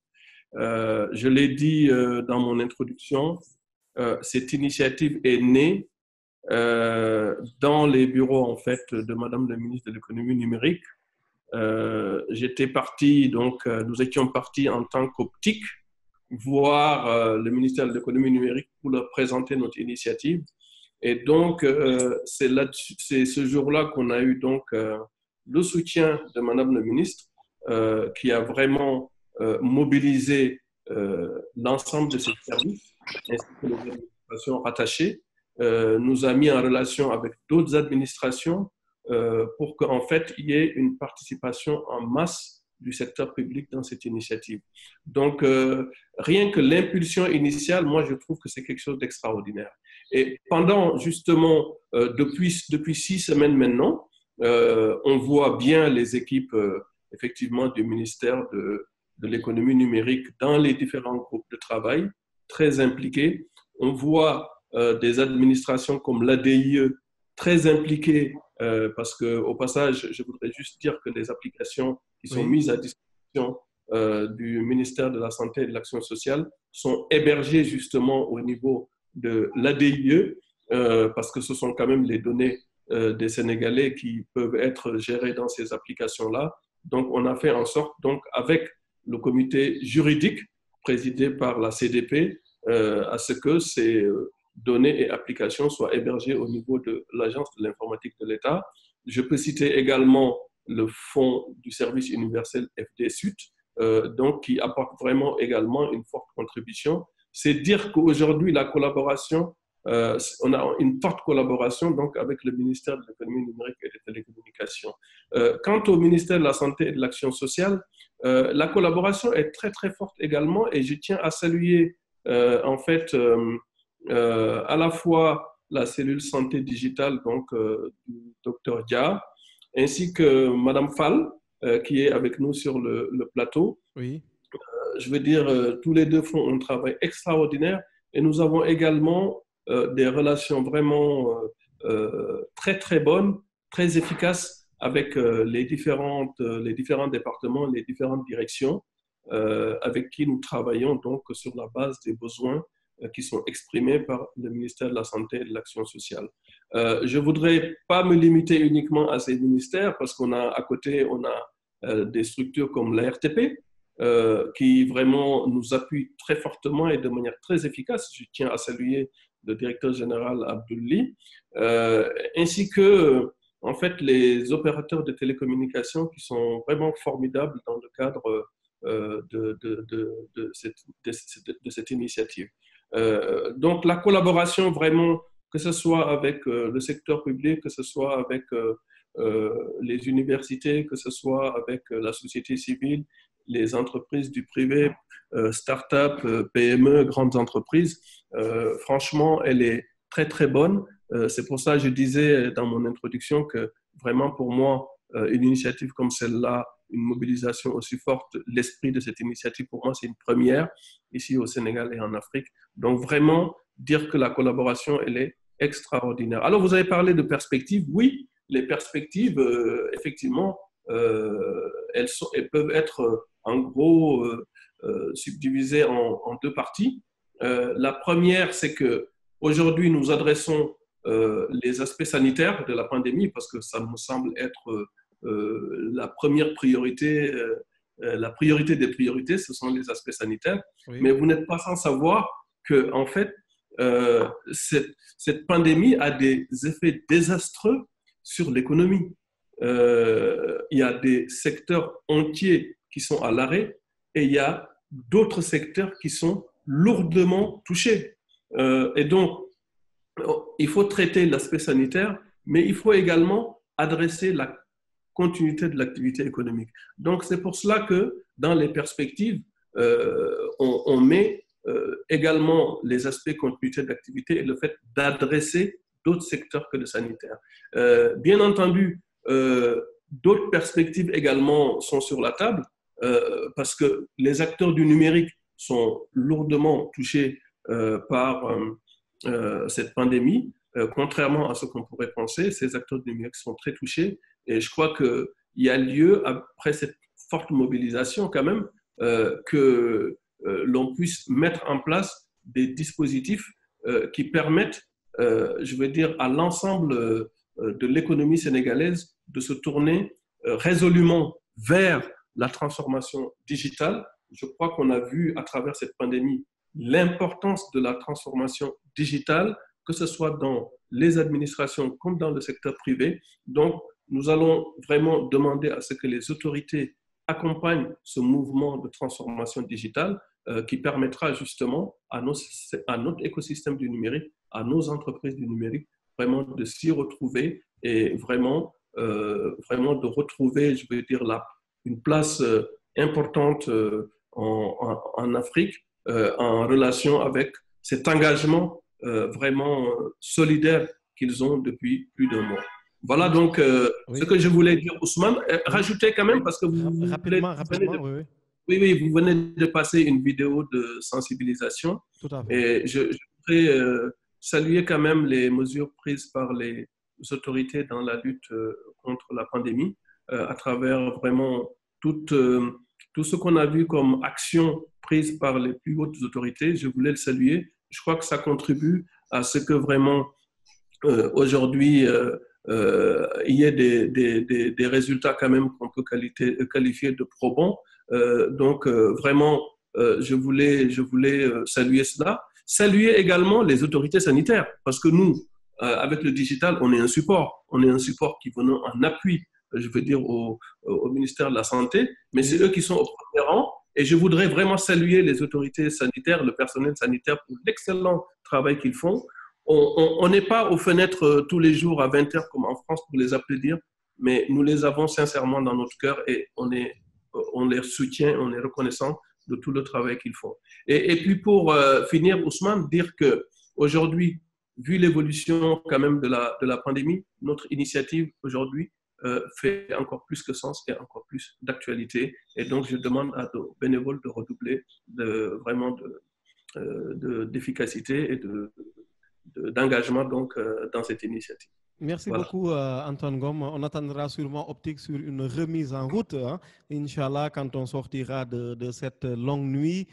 Je l'ai dit dans mon introduction, cette initiative est née dans les bureaux en fait de Madame la ministre de l'économie numérique. J'étais parti, donc nous étions partis en tant qu'Optic voir le ministère de l'économie numérique pour leur présenter notre initiative. Et donc c'est ce jour-là qu'on a eu donc le soutien de Madame la ministre qui a vraiment mobilisé l'ensemble de ces services ainsi que les administrations rattachées. Nous a mis en relation avec d'autres administrations pour qu'en fait, il y ait une participation en masse du secteur public dans cette initiative. Donc, rien que l'impulsion initiale, moi, je trouve que c'est quelque chose d'extraordinaire. Et pendant, justement, depuis 6 semaines maintenant, on voit bien les équipes, effectivement, du ministère de l'économie numérique dans les différents groupes de travail, très impliqués. On voit des administrations comme l'ADIE très impliquées, parce qu'au passage, je voudrais juste dire que les applications qui sont mises à disposition du ministère de la Santé et de l'Action sociale sont hébergées justement au niveau de l'ADIE, parce que ce sont quand même les données des Sénégalais qui peuvent être gérées dans ces applications-là. Donc, on a fait en sorte, donc, avec le comité juridique présidé par la CDP, à ce que ces données et applications soient hébergées au niveau de l'Agence de l'informatique de l'État. Je peux citer également le fonds du service universel FD-SUT, donc qui apporte vraiment également une forte contribution. C'est dire qu'aujourd'hui, la collaboration, on a une forte collaboration donc, avec le ministère de l'économie numérique et des télécommunications. Quant au ministère de la Santé et de l'Action sociale, la collaboration est très, très forte également et je tiens à saluer en fait à la fois la cellule santé digitale donc, du Dr Dia, ainsi que Madame Fall, qui est avec nous sur le plateau. Oui. Je veux dire, tous les deux font un travail extraordinaire et nous avons également des relations vraiment très, très bonnes, très efficaces avec les différents départements, les différentes directions avec qui nous travaillons donc sur la base des besoins qui sont exprimés par le ministère de la Santé et de l'Action sociale. Je ne voudrais pas me limiter uniquement à ces ministères parce qu'on a à côté, on a des structures comme la RTP qui vraiment nous appuient très fortement et de manière très efficace. Je tiens à saluer le directeur général Abdouli, ainsi que en fait les opérateurs de télécommunications qui sont vraiment formidables dans le cadre de cette initiative. Donc la collaboration vraiment, que ce soit avec le secteur public, que ce soit avec les universités, que ce soit avec la société civile, les entreprises du privé, start-up, PME, grandes entreprises, franchement, elle est très très bonne. C'est pour ça que je disais dans mon introduction que vraiment pour moi, une initiative comme celle-là, une mobilisation aussi forte, l'esprit de cette initiative, pour moi, c'est une première ici au Sénégal et en Afrique. Donc, vraiment, dire que la collaboration, elle est extraordinaire. Alors, vous avez parlé de perspectives. Oui, les perspectives, effectivement, elles peuvent être en gros subdivisées en deux parties. La première, c'est qu'aujourd'hui, nous adressons les aspects sanitaires de la pandémie parce que ça me semble être la première priorité, la priorité des priorités, ce sont les aspects sanitaires. Oui. Mais vous n'êtes pas sans savoir que, en fait, cette pandémie a des effets désastreux sur l'économie. Il y a des secteurs entiers qui sont à l'arrêt et il y a d'autres secteurs qui sont lourdement touchés. Et donc, il faut traiter l'aspect sanitaire, mais il faut également adresser la continuité de l'activité économique. Donc, c'est pour cela que dans les perspectives, on met également les aspects continuité de l'activité et le fait d'adresser d'autres secteurs que le sanitaire. Bien entendu, d'autres perspectives également sont sur la table parce que les acteurs du numérique sont lourdement touchés par cette pandémie. Contrairement à ce qu'on pourrait penser, ces acteurs du numérique sont très touchés et je crois qu'il y a lieu, après cette forte mobilisation quand même, que l'on puisse mettre en place des dispositifs qui permettent, je veux dire, à l'ensemble de l'économie sénégalaise de se tourner résolument vers la transformation digitale. Je crois qu'on a vu à travers cette pandémie l'importance de la transformation digitale, que ce soit dans les administrations comme dans le secteur privé. Donc, nous allons vraiment demander à ce que les autorités accompagnent ce mouvement de transformation digitale qui permettra justement à notre écosystème du numérique, à nos entreprises du numérique, vraiment de s'y retrouver et vraiment vraiment de retrouver, je veux dire, une place importante en Afrique en relation avec cet engagement vraiment solidaire qu'ils ont depuis plus d'un mois. Voilà donc ce que je voulais dire, Ousmane. Rajouter quand même, parce que vous venez de passer une vidéo de sensibilisation. Tout à fait. Et je voudrais saluer quand même les mesures prises par les autorités dans la lutte contre la pandémie, à travers vraiment tout ce qu'on a vu comme action prise par les plus hautes autorités. Je voulais le saluer. Je crois que ça contribue à ce que vraiment aujourd'hui il y ait des résultats quand même qu'on peut qualifier de probants. Donc vraiment, je voulais saluer cela. Saluer également les autorités sanitaires, parce que nous, avec le digital, on est un support. On est un support qui vient en appui, je veux dire, au ministère de la Santé, mais c'est eux qui sont au premier rang. Et je voudrais vraiment saluer les autorités sanitaires, le personnel sanitaire pour l'excellent travail qu'ils font. On n'est pas aux fenêtres tous les jours à 20h comme en France pour les applaudir, mais nous les avons sincèrement dans notre cœur et on les soutient, on est reconnaissant de tout le travail qu'ils font. Et puis pour finir, Ousmane, dire qu'aujourd'hui, vu l'évolution quand même de la pandémie, notre initiative aujourd'hui fait encore plus que sens et encore plus d'actualité. Et donc, je demande à nos bénévoles de redoubler d'efficacité et d'engagement donc dans cette initiative. Merci beaucoup Antoine Ngom. On attendra sûrement Optique sur une remise en route, Inch'Allah, quand on sortira de cette longue nuit,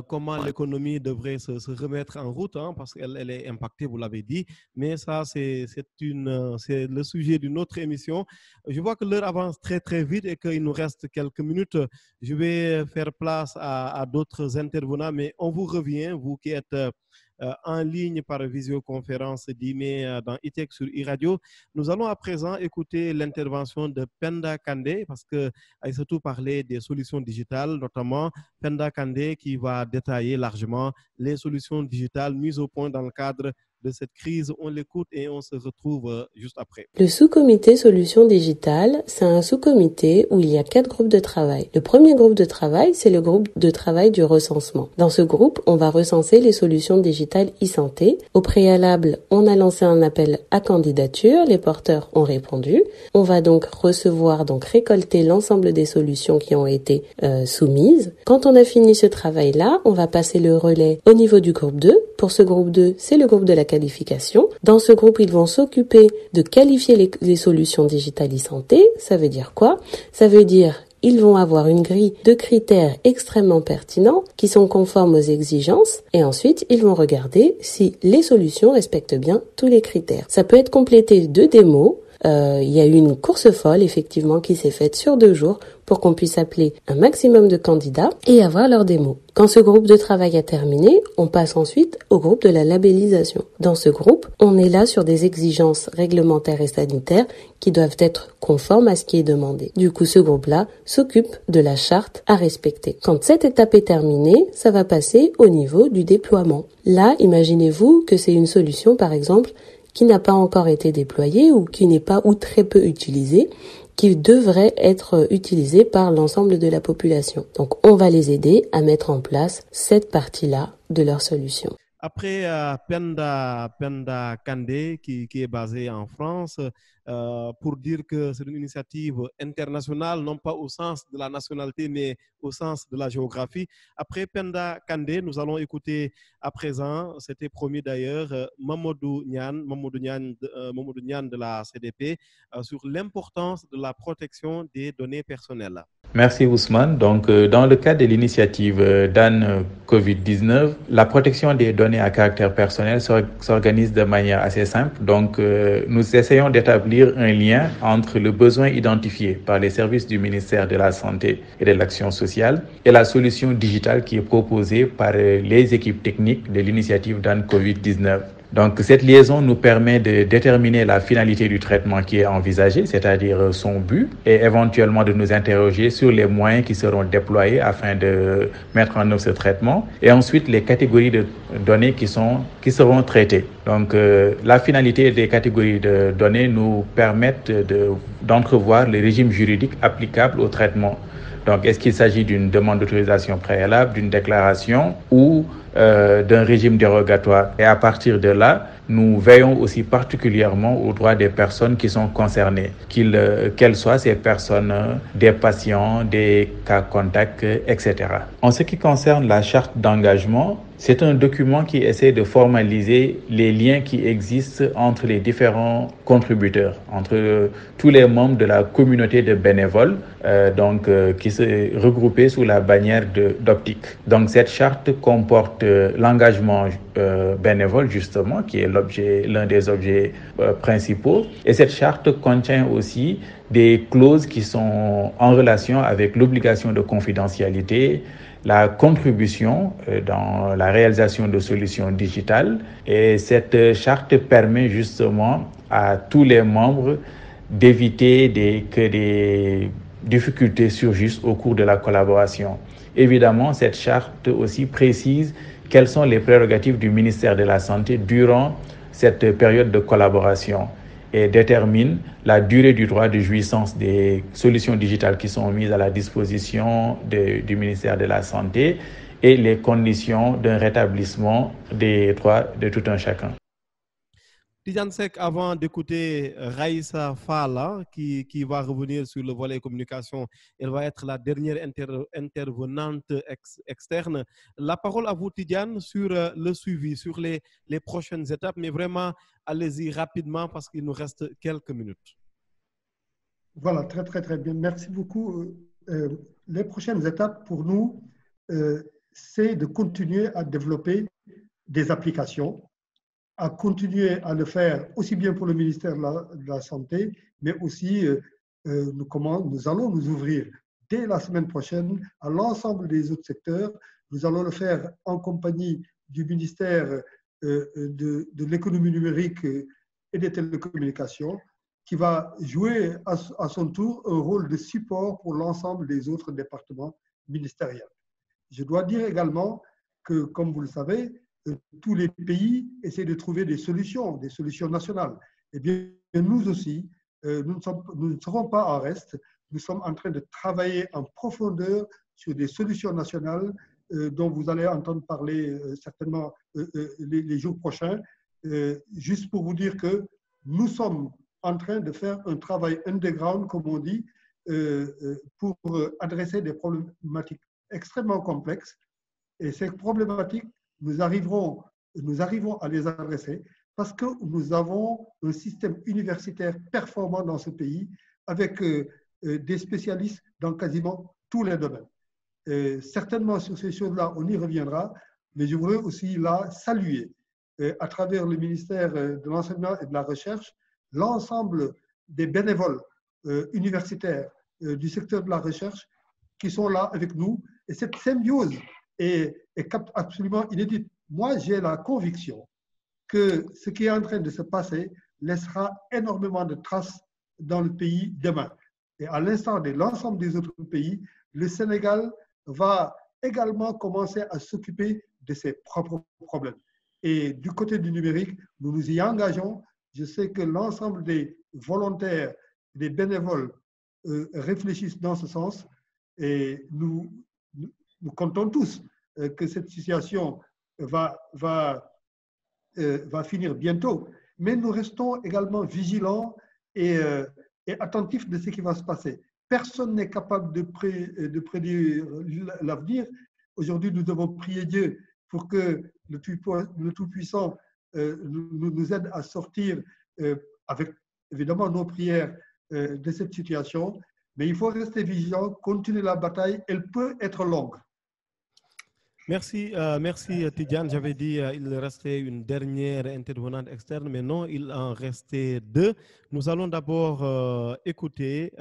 comment l'économie devrait se remettre en route, parce qu'elle est impactée, vous l'avez dit, mais ça c'est le sujet d'une autre émission. Je vois que l'heure avance très très vite et qu'il nous reste quelques minutes. Je vais faire place à d'autres intervenants, mais on vous revient, vous qui êtes en ligne par visioconférence d'IME dans ITEC sur iRadio. Nous allons à présent écouter l'intervention de Penda Kandé parce que Aïssatou parlait des solutions digitales, notamment Penda Kandé qui va détailler largement les solutions digitales mises au point dans le cadre de cette crise. On l'écoute et on se retrouve juste après. Le sous-comité solutions digitales, c'est un sous-comité où il y a 4 groupes de travail. Le premier groupe de travail, c'est le groupe de travail du recensement. Dans ce groupe, on va recenser les solutions digitales e-santé. Au préalable, on a lancé un appel à candidature. Les porteurs ont répondu. On va donc récolter l'ensemble des solutions qui ont été soumises. Quand on a fini ce travail-là, on va passer le relais au niveau du groupe 2. Pour ce groupe 2, c'est le groupe de la qualification. Dans ce groupe, ils vont s'occuper de qualifier les solutions digitales e-santé. Ça veut dire quoi? Ça veut dire ils vont avoir une grille de critères extrêmement pertinents qui sont conformes aux exigences et ensuite, ils vont regarder si les solutions respectent bien tous les critères. Ça peut être complété de démos. Il y a eu une course folle, effectivement, qui s'est faite sur 2 jours pour qu'on puisse appeler un maximum de candidats et avoir leur démo. Quand ce groupe de travail a terminé, on passe ensuite au groupe de la labellisation. Dans ce groupe, on est là sur des exigences réglementaires et sanitaires qui doivent être conformes à ce qui est demandé. Du coup, ce groupe-là s'occupe de la charte à respecter. Quand cette étape est terminée, ça va passer au niveau du déploiement. Là, imaginez-vous que c'est une solution, par exemple, qui n'a pas encore été déployée ou qui n'est pas ou très peu utilisée, qui devrait être utilisée par l'ensemble de la population. Donc, on va les aider à mettre en place cette partie-là de leur solution. Après Penda Kandé, qui est basé en France, pour dire que c'est une initiative internationale, non pas au sens de la nationalité, mais au sens de la géographie. Après Penda Kandé, nous allons écouter à présent, c'était promis d'ailleurs, Mamadou Niane de la CDP, sur l'importance de la protection des données personnelles. Merci Ousmane. Donc, dans le cadre de l'initiative DAN COVID-19, la protection des données à caractère personnel s'organise de manière assez simple. Donc, nous essayons d'établir un lien entre le besoin identifié par les services du ministère de la Santé et de l'Action sociale et la solution digitale qui est proposée par les équipes techniques de l'initiative DAN COVID-19. Donc, cette liaison nous permet de déterminer la finalité du traitement qui est envisagé, c'est-à-dire son but, et éventuellement de nous interroger sur les moyens qui seront déployés afin de mettre en œuvre ce traitement, et ensuite les catégories de données qui seront traitées. Donc, la finalité des catégories de données nous permettent d'entrevoir le régime juridique applicable au traitement. Donc, est-ce qu'il s'agit d'une demande d'autorisation préalable, d'une déclaration ou d'un régime dérogatoire? Et à partir de là, nous veillons aussi particulièrement aux droits des personnes qui sont concernées, qu'elles soient ces personnes, des patients, des cas contacts, etc. En ce qui concerne la charte d'engagement, c'est un document qui essaie de formaliser les liens qui existent entre les différents contributeurs, entre tous les membres de la communauté de bénévoles, qui se regroupaient sous la bannière d'Optique. Donc cette charte comporte l'engagement bénévole, justement, qui est l'un des objets principaux. Et cette charte contient aussi des clauses qui sont en relation avec l'obligation de confidentialité, la contribution dans la réalisation de solutions digitales. Et cette charte permet justement à tous les membres d'éviter que des difficultés surgissent au cours de la collaboration. Évidemment, cette charte aussi précise quelles sont les prérogatives du ministère de la Santé durant cette période de collaboration et détermine la durée du droit de jouissance des solutions digitales qui sont mises à la disposition du ministère de la Santé et les conditions d'un rétablissement des droits de tout un chacun. Tidjane Seck, avant d'écouter Raïssa Fala, qui va revenir sur le volet communication, elle va être la dernière intervenante externe. La parole à vous, Tidjane, sur le suivi, sur les prochaines étapes, mais vraiment, allez-y rapidement parce qu'il nous reste quelques minutes. Voilà, très, très, très bien. Merci beaucoup. Les prochaines étapes pour nous, c'est de continuer à développer des applications, à continuer à le faire aussi bien pour le ministère de la Santé, mais aussi nous allons nous ouvrir dès la semaine prochaine à l'ensemble des autres secteurs. Nous allons le faire en compagnie du ministère de l'économie numérique et des télécommunications, qui va jouer à son tour un rôle de support pour l'ensemble des autres départements ministériels. Je dois dire également que, comme vous le savez, tous les pays essaient de trouver des solutions nationales. Eh bien, nous aussi, nous ne serons pas en reste. Nous sommes en train de travailler en profondeur sur des solutions nationales dont vous allez entendre parler certainement les jours prochains. Juste pour vous dire que nous sommes en train de faire un travail underground, comme on dit, pour adresser des problématiques extrêmement complexes. Et ces problématiques, nous arrivons à les adresser parce que nous avons un système universitaire performant dans ce pays avec des spécialistes dans quasiment tous les domaines. Certainement sur ces choses-là, on y reviendra, mais je voudrais aussi là saluer à travers le ministère de l'Enseignement et de la Recherche l'ensemble des bénévoles universitaires du secteur de la recherche qui sont là avec nous. Et cette symbiose est absolument inédite. Moi, j'ai la conviction que ce qui est en train de se passer laissera énormément de traces dans le pays demain. Et à l'instar de l'ensemble des autres pays, le Sénégal va également commencer à s'occuper de ses propres problèmes. Et du côté du numérique, nous nous y engageons. Je sais que l'ensemble des volontaires, des bénévoles réfléchissent dans ce sens et nous comptons tous que cette situation va finir bientôt. Mais nous restons également vigilants et attentifs de ce qui va se passer. Personne n'est capable de prédire l'avenir. Aujourd'hui, nous devons prier Dieu pour que le Tout-Puissant nous aide à sortir avec évidemment nos prières de cette situation. Mais il faut rester vigilant, continuer la bataille. Elle peut être longue. Merci Tidjane. J'avais dit il restait une dernière intervenante externe, mais non, il en restait deux. Nous allons d'abord écouter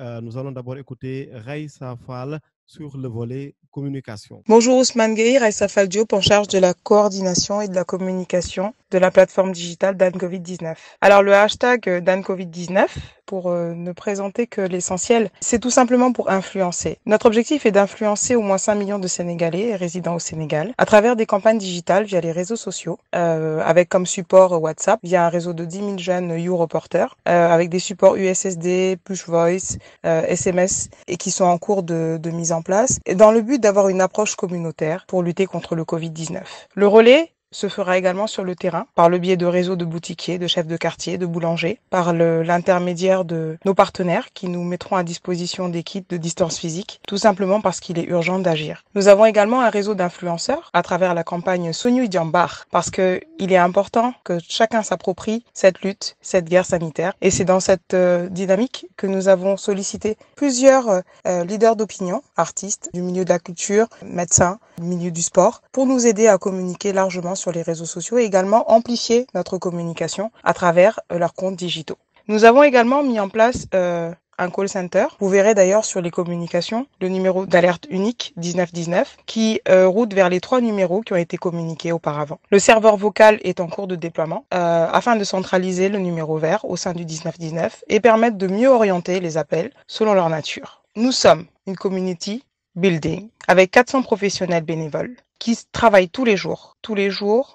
Raïssa Fall sur le volet communication. Bonjour Ousmane Gueye, Raïssa Fall Diop en charge de la coordination et de la communication de la plateforme digitale Dan Covid-19. Alors le hashtag Dan Covid-19 pour ne présenter que l'essentiel. C'est tout simplement pour influencer. Notre objectif est d'influencer au moins 5 millions de Sénégalais résidant au Sénégal à travers des campagnes digitales via les réseaux sociaux, avec comme support WhatsApp, via un réseau de 10 000 jeunes YouReporters, avec des supports USSD, Push Voice, SMS, et qui sont en cours de mise en place, et dans le but d'avoir une approche communautaire pour lutter contre le Covid-19. Le relais se fera également sur le terrain, par le biais de réseaux de boutiquiers, de chefs de quartier, de boulangers, par l'intermédiaire de nos partenaires qui nous mettront à disposition des kits de distance physique, tout simplement parce qu'il est urgent d'agir. Nous avons également un réseau d'influenceurs à travers la campagne Sonu Diambar, parce que il est important que chacun s'approprie cette lutte, cette guerre sanitaire. Et c'est dans cette dynamique que nous avons sollicité plusieurs leaders d'opinion, artistes du milieu de la culture, médecins, du milieu du sport, pour nous aider à communiquer largement sur les réseaux sociaux et également amplifier notre communication à travers leurs comptes digitaux. Nous avons également mis en place un call center. Vous verrez d'ailleurs sur les communications le numéro d'alerte unique 1919 qui route vers les 3 numéros qui ont été communiqués auparavant. Le serveur vocal est en cours de déploiement afin de centraliser le numéro vert au sein du 1919 et permettre de mieux orienter les appels selon leur nature. Nous sommes une community building avec 400 professionnels bénévoles qui travaillent tous les jours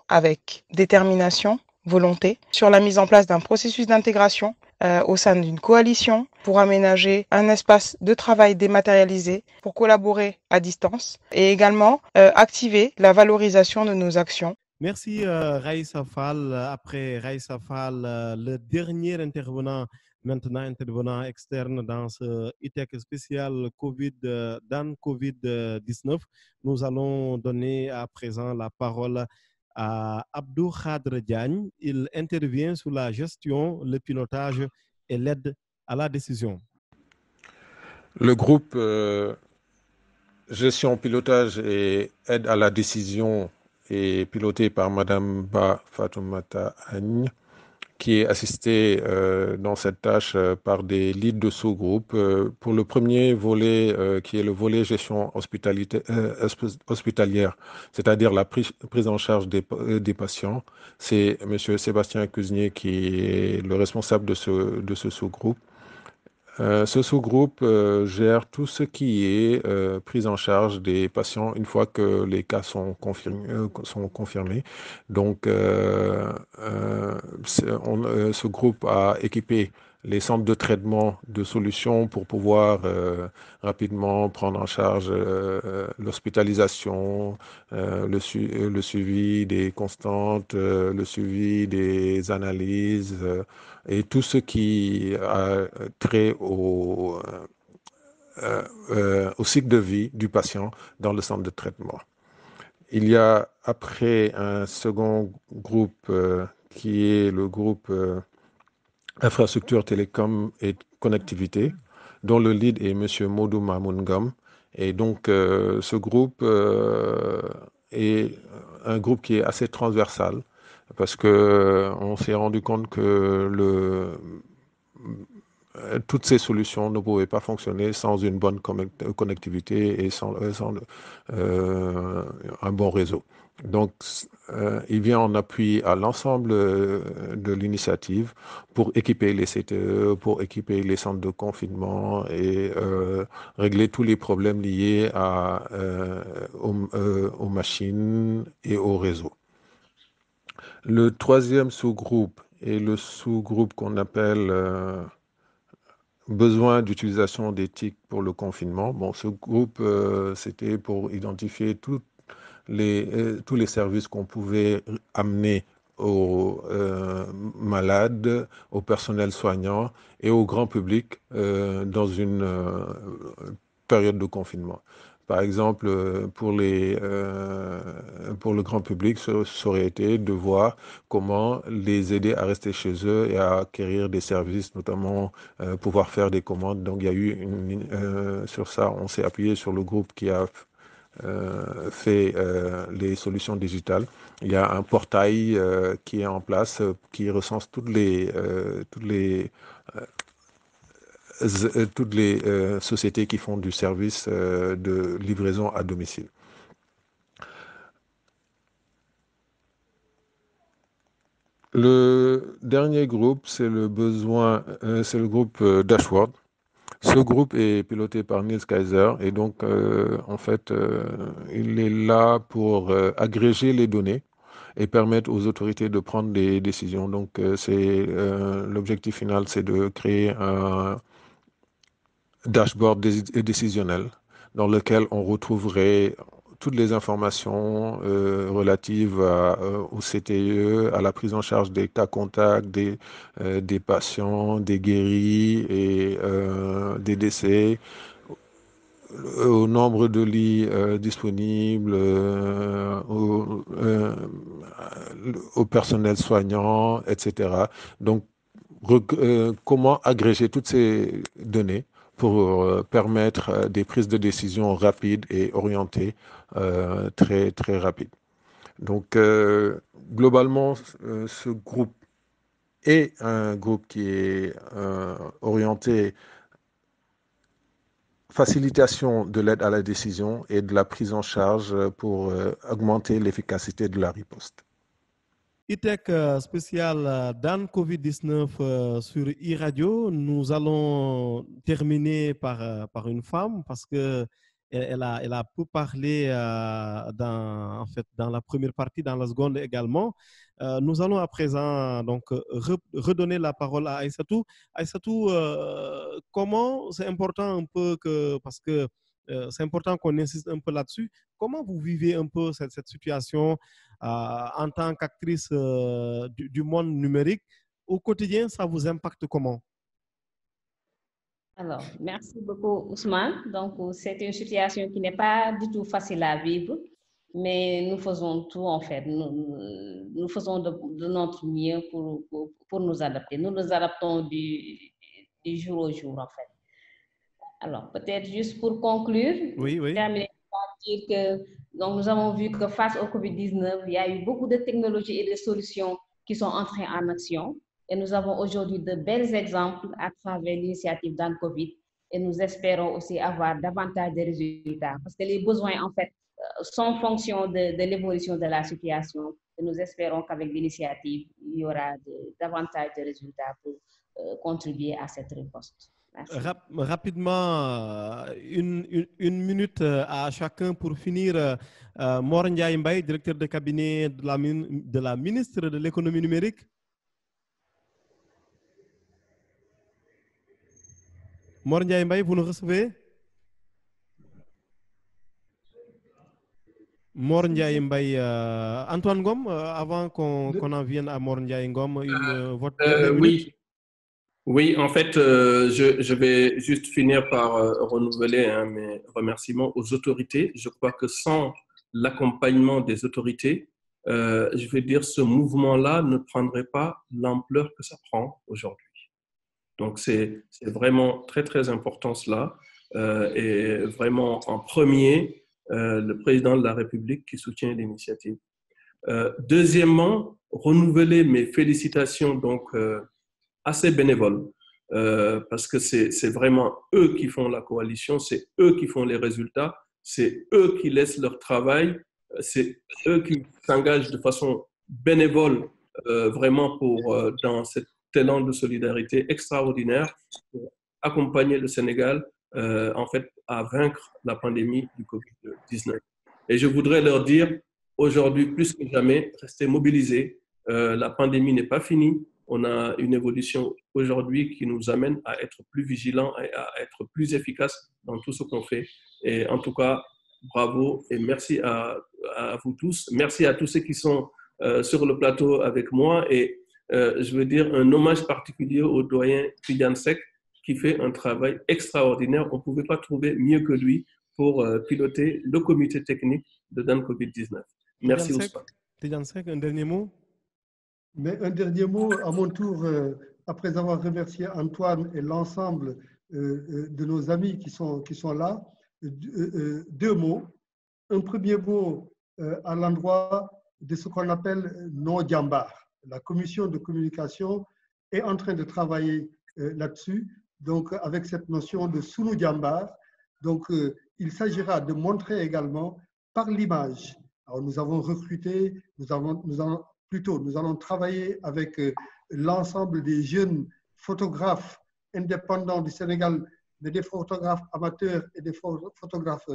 avec détermination, volonté, sur la mise en place d'un processus d'intégration au sein d'une coalition pour aménager un espace de travail dématérialisé, pour collaborer à distance et également activer la valorisation de nos actions. Merci Raïssa Fall. Après Raïssa Fall, le dernier intervenant externe dans ce ITEC spécial dans Covid-19. Nous allons donner à présent la parole à Abdou Khadr Diagne. Il intervient sur la gestion, le pilotage et l'aide à la décision. Le groupe gestion, pilotage et aide à la décision est piloté par Madame Ba Fatoumata Agne, qui est assistée dans cette tâche par des leads de sous-groupes. Pour le premier volet, qui est le volet gestion hospitalière, c'est-à-dire la prise en charge des patients, c'est M. Sébastien Cusnier qui est le responsable de ce sous-groupe. Ce sous-groupe gère tout ce qui est prise en charge des patients une fois que les cas sont confirmés. Donc, ce groupe a équipé les centres de traitement de solutions pour pouvoir rapidement prendre en charge l'hospitalisation, le suivi des constantes, le suivi des analyses et tout ce qui a trait au cycle de vie du patient dans le centre de traitement. Il y a après un second groupe qui est le groupe infrastructure, télécom et connectivité, dont le lead est M. Modou Mamoungam. Et donc, ce groupe est un groupe qui est assez transversal parce qu'on s'est rendu compte que toutes ces solutions ne pouvaient pas fonctionner sans une bonne connectivité et sans un bon réseau. Donc, il vient en appui à l'ensemble de l'initiative pour équiper les CTE, pour équiper les centres de confinement et régler tous les problèmes liés aux machines et au réseau. Le troisième sous-groupe est le sous-groupe qu'on appelle besoin d'utilisation des TIC pour le confinement. Bon, ce groupe, c'était pour identifier tous les services qu'on pouvait amener aux malades, au personnel soignant et au grand public dans une période de confinement. Par exemple, pour le grand public, ça aurait été de voir comment les aider à rester chez eux et à acquérir des services, notamment pouvoir faire des commandes. Donc, il y a eu sur ça, on s'est appuyé sur le groupe qui a fait les solutions digitales. Il y a un portail qui est en place, qui recense toutes les sociétés qui font du service de livraison à domicile. Le dernier groupe, c'est le groupe Dashboard. Ce groupe est piloté par Niels Kaiser et donc, en fait, il est là pour agréger les données et permettre aux autorités de prendre des décisions. Donc, l'objectif final, c'est de créer un dashboard décisionnel dans lequel on retrouverait toutes les informations relatives au CTE, à la prise en charge des cas contacts, des patients, des guéris et des décès, au nombre de lits disponibles, au personnel soignant, etc. Donc, comment agréger toutes ces données pour permettre des prises de décision rapides et orientées, très, très rapides. Donc, globalement, ce groupe est un groupe qui est orienté facilitation de l'aide à la décision et de la prise en charge pour augmenter l'efficacité de la riposte. ITEC spécial dans Covid-19 sur e-radio. Nous allons terminer par une femme parce que elle a peu parlé dans la première partie, dans la seconde également. Nous allons à présent donc redonner la parole à Aïssatou. Aïssatou, comment c'est important un peu parce que c'est important qu'on insiste un peu là-dessus. Comment vous vivez un peu cette situation en tant qu'actrice du monde numérique? Au quotidien, ça vous impacte comment? Alors, merci beaucoup Ousmane. Donc, c'est une situation qui n'est pas du tout facile à vivre, mais nous faisons tout en fait. Nous faisons de notre mieux pour nous adapter. Nous nous adaptons du jour au jour en fait. Alors, peut-être juste pour conclure, terminer par dire que donc, nous avons vu que face au Covid-19, il y a eu beaucoup de technologies et de solutions qui sont entrées en action. Et nous avons aujourd'hui de bels exemples à travers l'initiative dans le Covid. Et nous espérons aussi avoir davantage de résultats. Parce que les besoins, en fait, sont en fonction de l'évolution de la situation. Et nous espérons qu'avec l'initiative, il y aura davantage de résultats pour contribuer à cette riposte. Rapidement, une minute à chacun pour finir. Mor Ndiaye Mbaye, directeur de cabinet de la ministre de l'économie numérique. Mor Ndiaye Mbaye, vous nous recevez? Mor Ndiaye Mbaye, Antoine Ngom, avant qu'on en vienne à Mor Ndiaye Ngom, votre dernière minute. Oui, en fait, je vais juste finir par renouveler mes remerciements aux autorités. Je crois que sans l'accompagnement des autorités, je vais dire, ce mouvement-là ne prendrait pas l'ampleur que ça prend aujourd'hui. Donc, c'est vraiment très, très important cela. Et vraiment, en premier, le président de la République qui soutient l'initiative. Deuxièmement, renouveler mes félicitations donc à ces bénévoles, parce que c'est vraiment eux qui font la coalition, c'est eux qui font les résultats, c'est eux qui laissent leur travail, c'est eux qui s'engagent de façon bénévole vraiment dans cet élan de solidarité extraordinaire pour accompagner le Sénégal en fait à vaincre la pandémie du Covid-19. Et je voudrais leur dire aujourd'hui plus que jamais, restez mobilisés. La pandémie n'est pas finie. On a une évolution aujourd'hui qui nous amène à être plus vigilants et à être plus efficaces dans tout ce qu'on fait. Et en tout cas, bravo et merci à vous tous. Merci à tous ceux qui sont sur le plateau avec moi. Et je veux dire un hommage particulier au doyen Tidjane Seck qui fait un travail extraordinaire. On ne pouvait pas trouver mieux que lui pour piloter le comité technique de Dan Covid-19. Merci Ousmane. Tidjane Seck, un dernier mot? Mais un dernier mot à mon tour, après avoir remercié Antoine et l'ensemble de nos amis qui sont là, deux mots. Un premier mot à l'endroit de ce qu'on appelle nos djambars. La commission de communication est en train de travailler là-dessus, donc avec cette notion de sunu djambar. Donc il s'agira de montrer également par l'image. Alors nous avons recruté, nous avons plutôt, nous allons travailler avec l'ensemble des jeunes photographes indépendants du Sénégal, mais des photographes amateurs et des photographes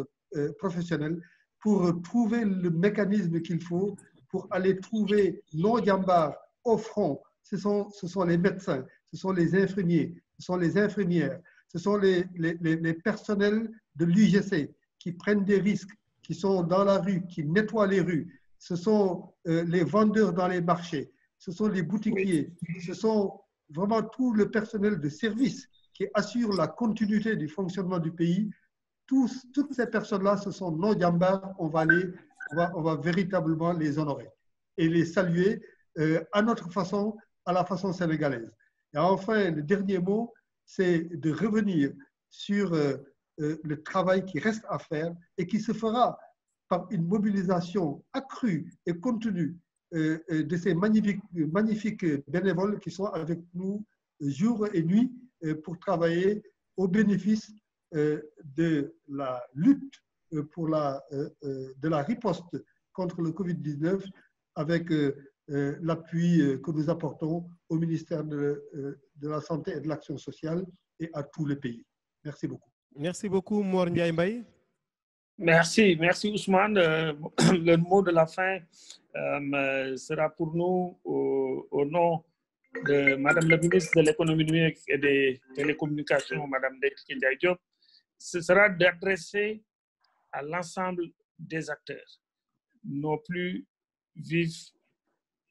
professionnels, pour trouver le mécanisme qu'il faut pour aller trouver nos djambars au front. Ce sont les médecins, ce sont les infirmiers, ce sont les infirmières, ce sont les personnels de l'UGC qui prennent des risques, qui sont dans la rue, qui nettoient les rues. Ce sont les vendeurs dans les marchés, ce sont les boutiquiers, ce sont vraiment tout le personnel de service qui assure la continuité du fonctionnement du pays. Toutes ces personnes-là, ce sont nos djambars. On va véritablement les honorer et les saluer à notre façon, à la façon sénégalaise. Et enfin, le dernier mot, c'est de revenir sur le travail qui reste à faire et qui se fera par une mobilisation accrue et contenue de ces magnifiques bénévoles qui sont avec nous jour et nuit pour travailler au bénéfice de la lutte de la riposte contre le Covid-19 avec l'appui que nous apportons au ministère de la Santé et de l'Action sociale et à tous les pays. Merci beaucoup. Merci beaucoup, Mor Ndiaye Mbaye. Merci Ousmane. Le mot de la fin sera pour nous au nom de Madame la ministre de l'économie numérique et des télécommunications, Madame Ndeye Ndiaye Diop. Ce sera d'adresser à l'ensemble des acteurs nos plus vifs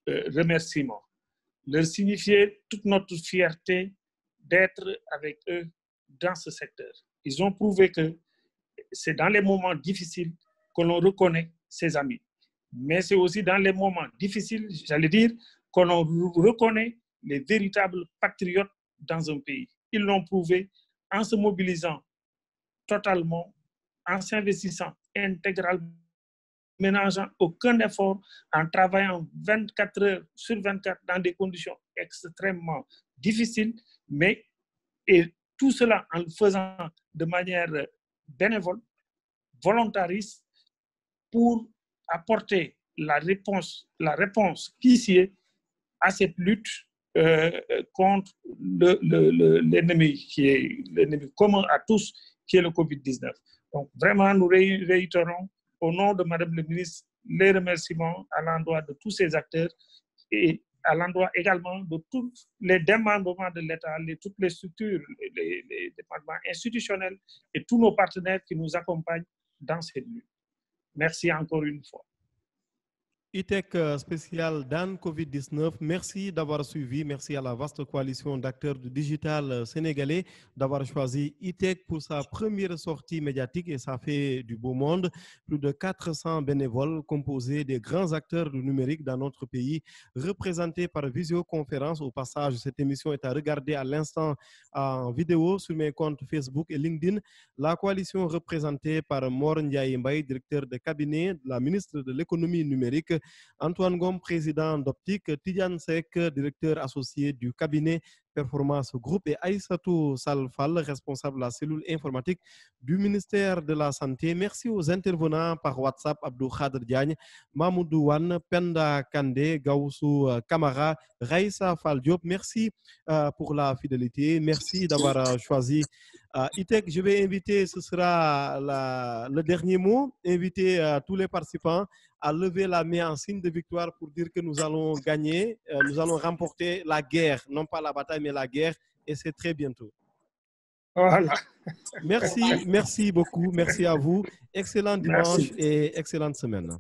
remerciements, leur signifier toute notre fierté d'être avec eux dans ce secteur. Ils ont prouvé que c'est dans les moments difficiles que l'on reconnaît ses amis. Mais c'est aussi dans les moments difficiles, j'allais dire, que l'on reconnaît les véritables patriotes dans un pays. Ils l'ont prouvé en se mobilisant totalement, en s'investissant intégralement, ménageant aucun effort, en travaillant 24 heures sur 24 dans des conditions extrêmement difficiles, et tout cela en le faisant de manière bénévole, volontariste, pour apporter la réponse qui sied à cette lutte contre l'ennemi qui est l'ennemi commun à tous, qui est le Covid-19. Donc vraiment, nous réitérons au nom de Madame le ministre les remerciements à l'endroit de tous ces acteurs et à l'endroit également de tous les démembrements de l'État, toutes les structures, les départements institutionnels et tous nos partenaires qui nous accompagnent dans cette lutte. Merci encore une fois. ITEC spécial Dan Covid-19, merci d'avoir suivi. Merci à la vaste coalition d'acteurs du digital sénégalais d'avoir choisi ITEC pour sa première sortie médiatique et ça fait du beau monde. Plus de 400 bénévoles composés des grands acteurs du numérique dans notre pays, représentés par visioconférence. Au passage, cette émission est à regarder à l'instant en vidéo sur mes comptes Facebook et LinkedIn. La coalition représentée par Mor Ndiaye Mbaye, directeur de cabinet de la ministre de l'économie numérique, Antoine Ngom, président d'Optique, Tidiane Seck, directeur associé du cabinet Performance Group et Aïssatou Salfal, responsable de la cellule informatique du ministère de la Santé. Merci aux intervenants par WhatsApp, Abdou Khadr Diagne, Mamoudou Wan, Penda Kande, Gaussou Kamara, Raïssa Fall Diop. Merci pour la fidélité. Merci d'avoir choisi ITEC. Je vais inviter, ce sera le dernier mot, inviter tous les participants à lever la main en signe de victoire pour dire que nous allons gagner, nous allons remporter la guerre, non pas la bataille, mais la guerre, et c'est très bientôt. Voilà. Merci beaucoup, merci à vous. Excellent dimanche et excellente semaine.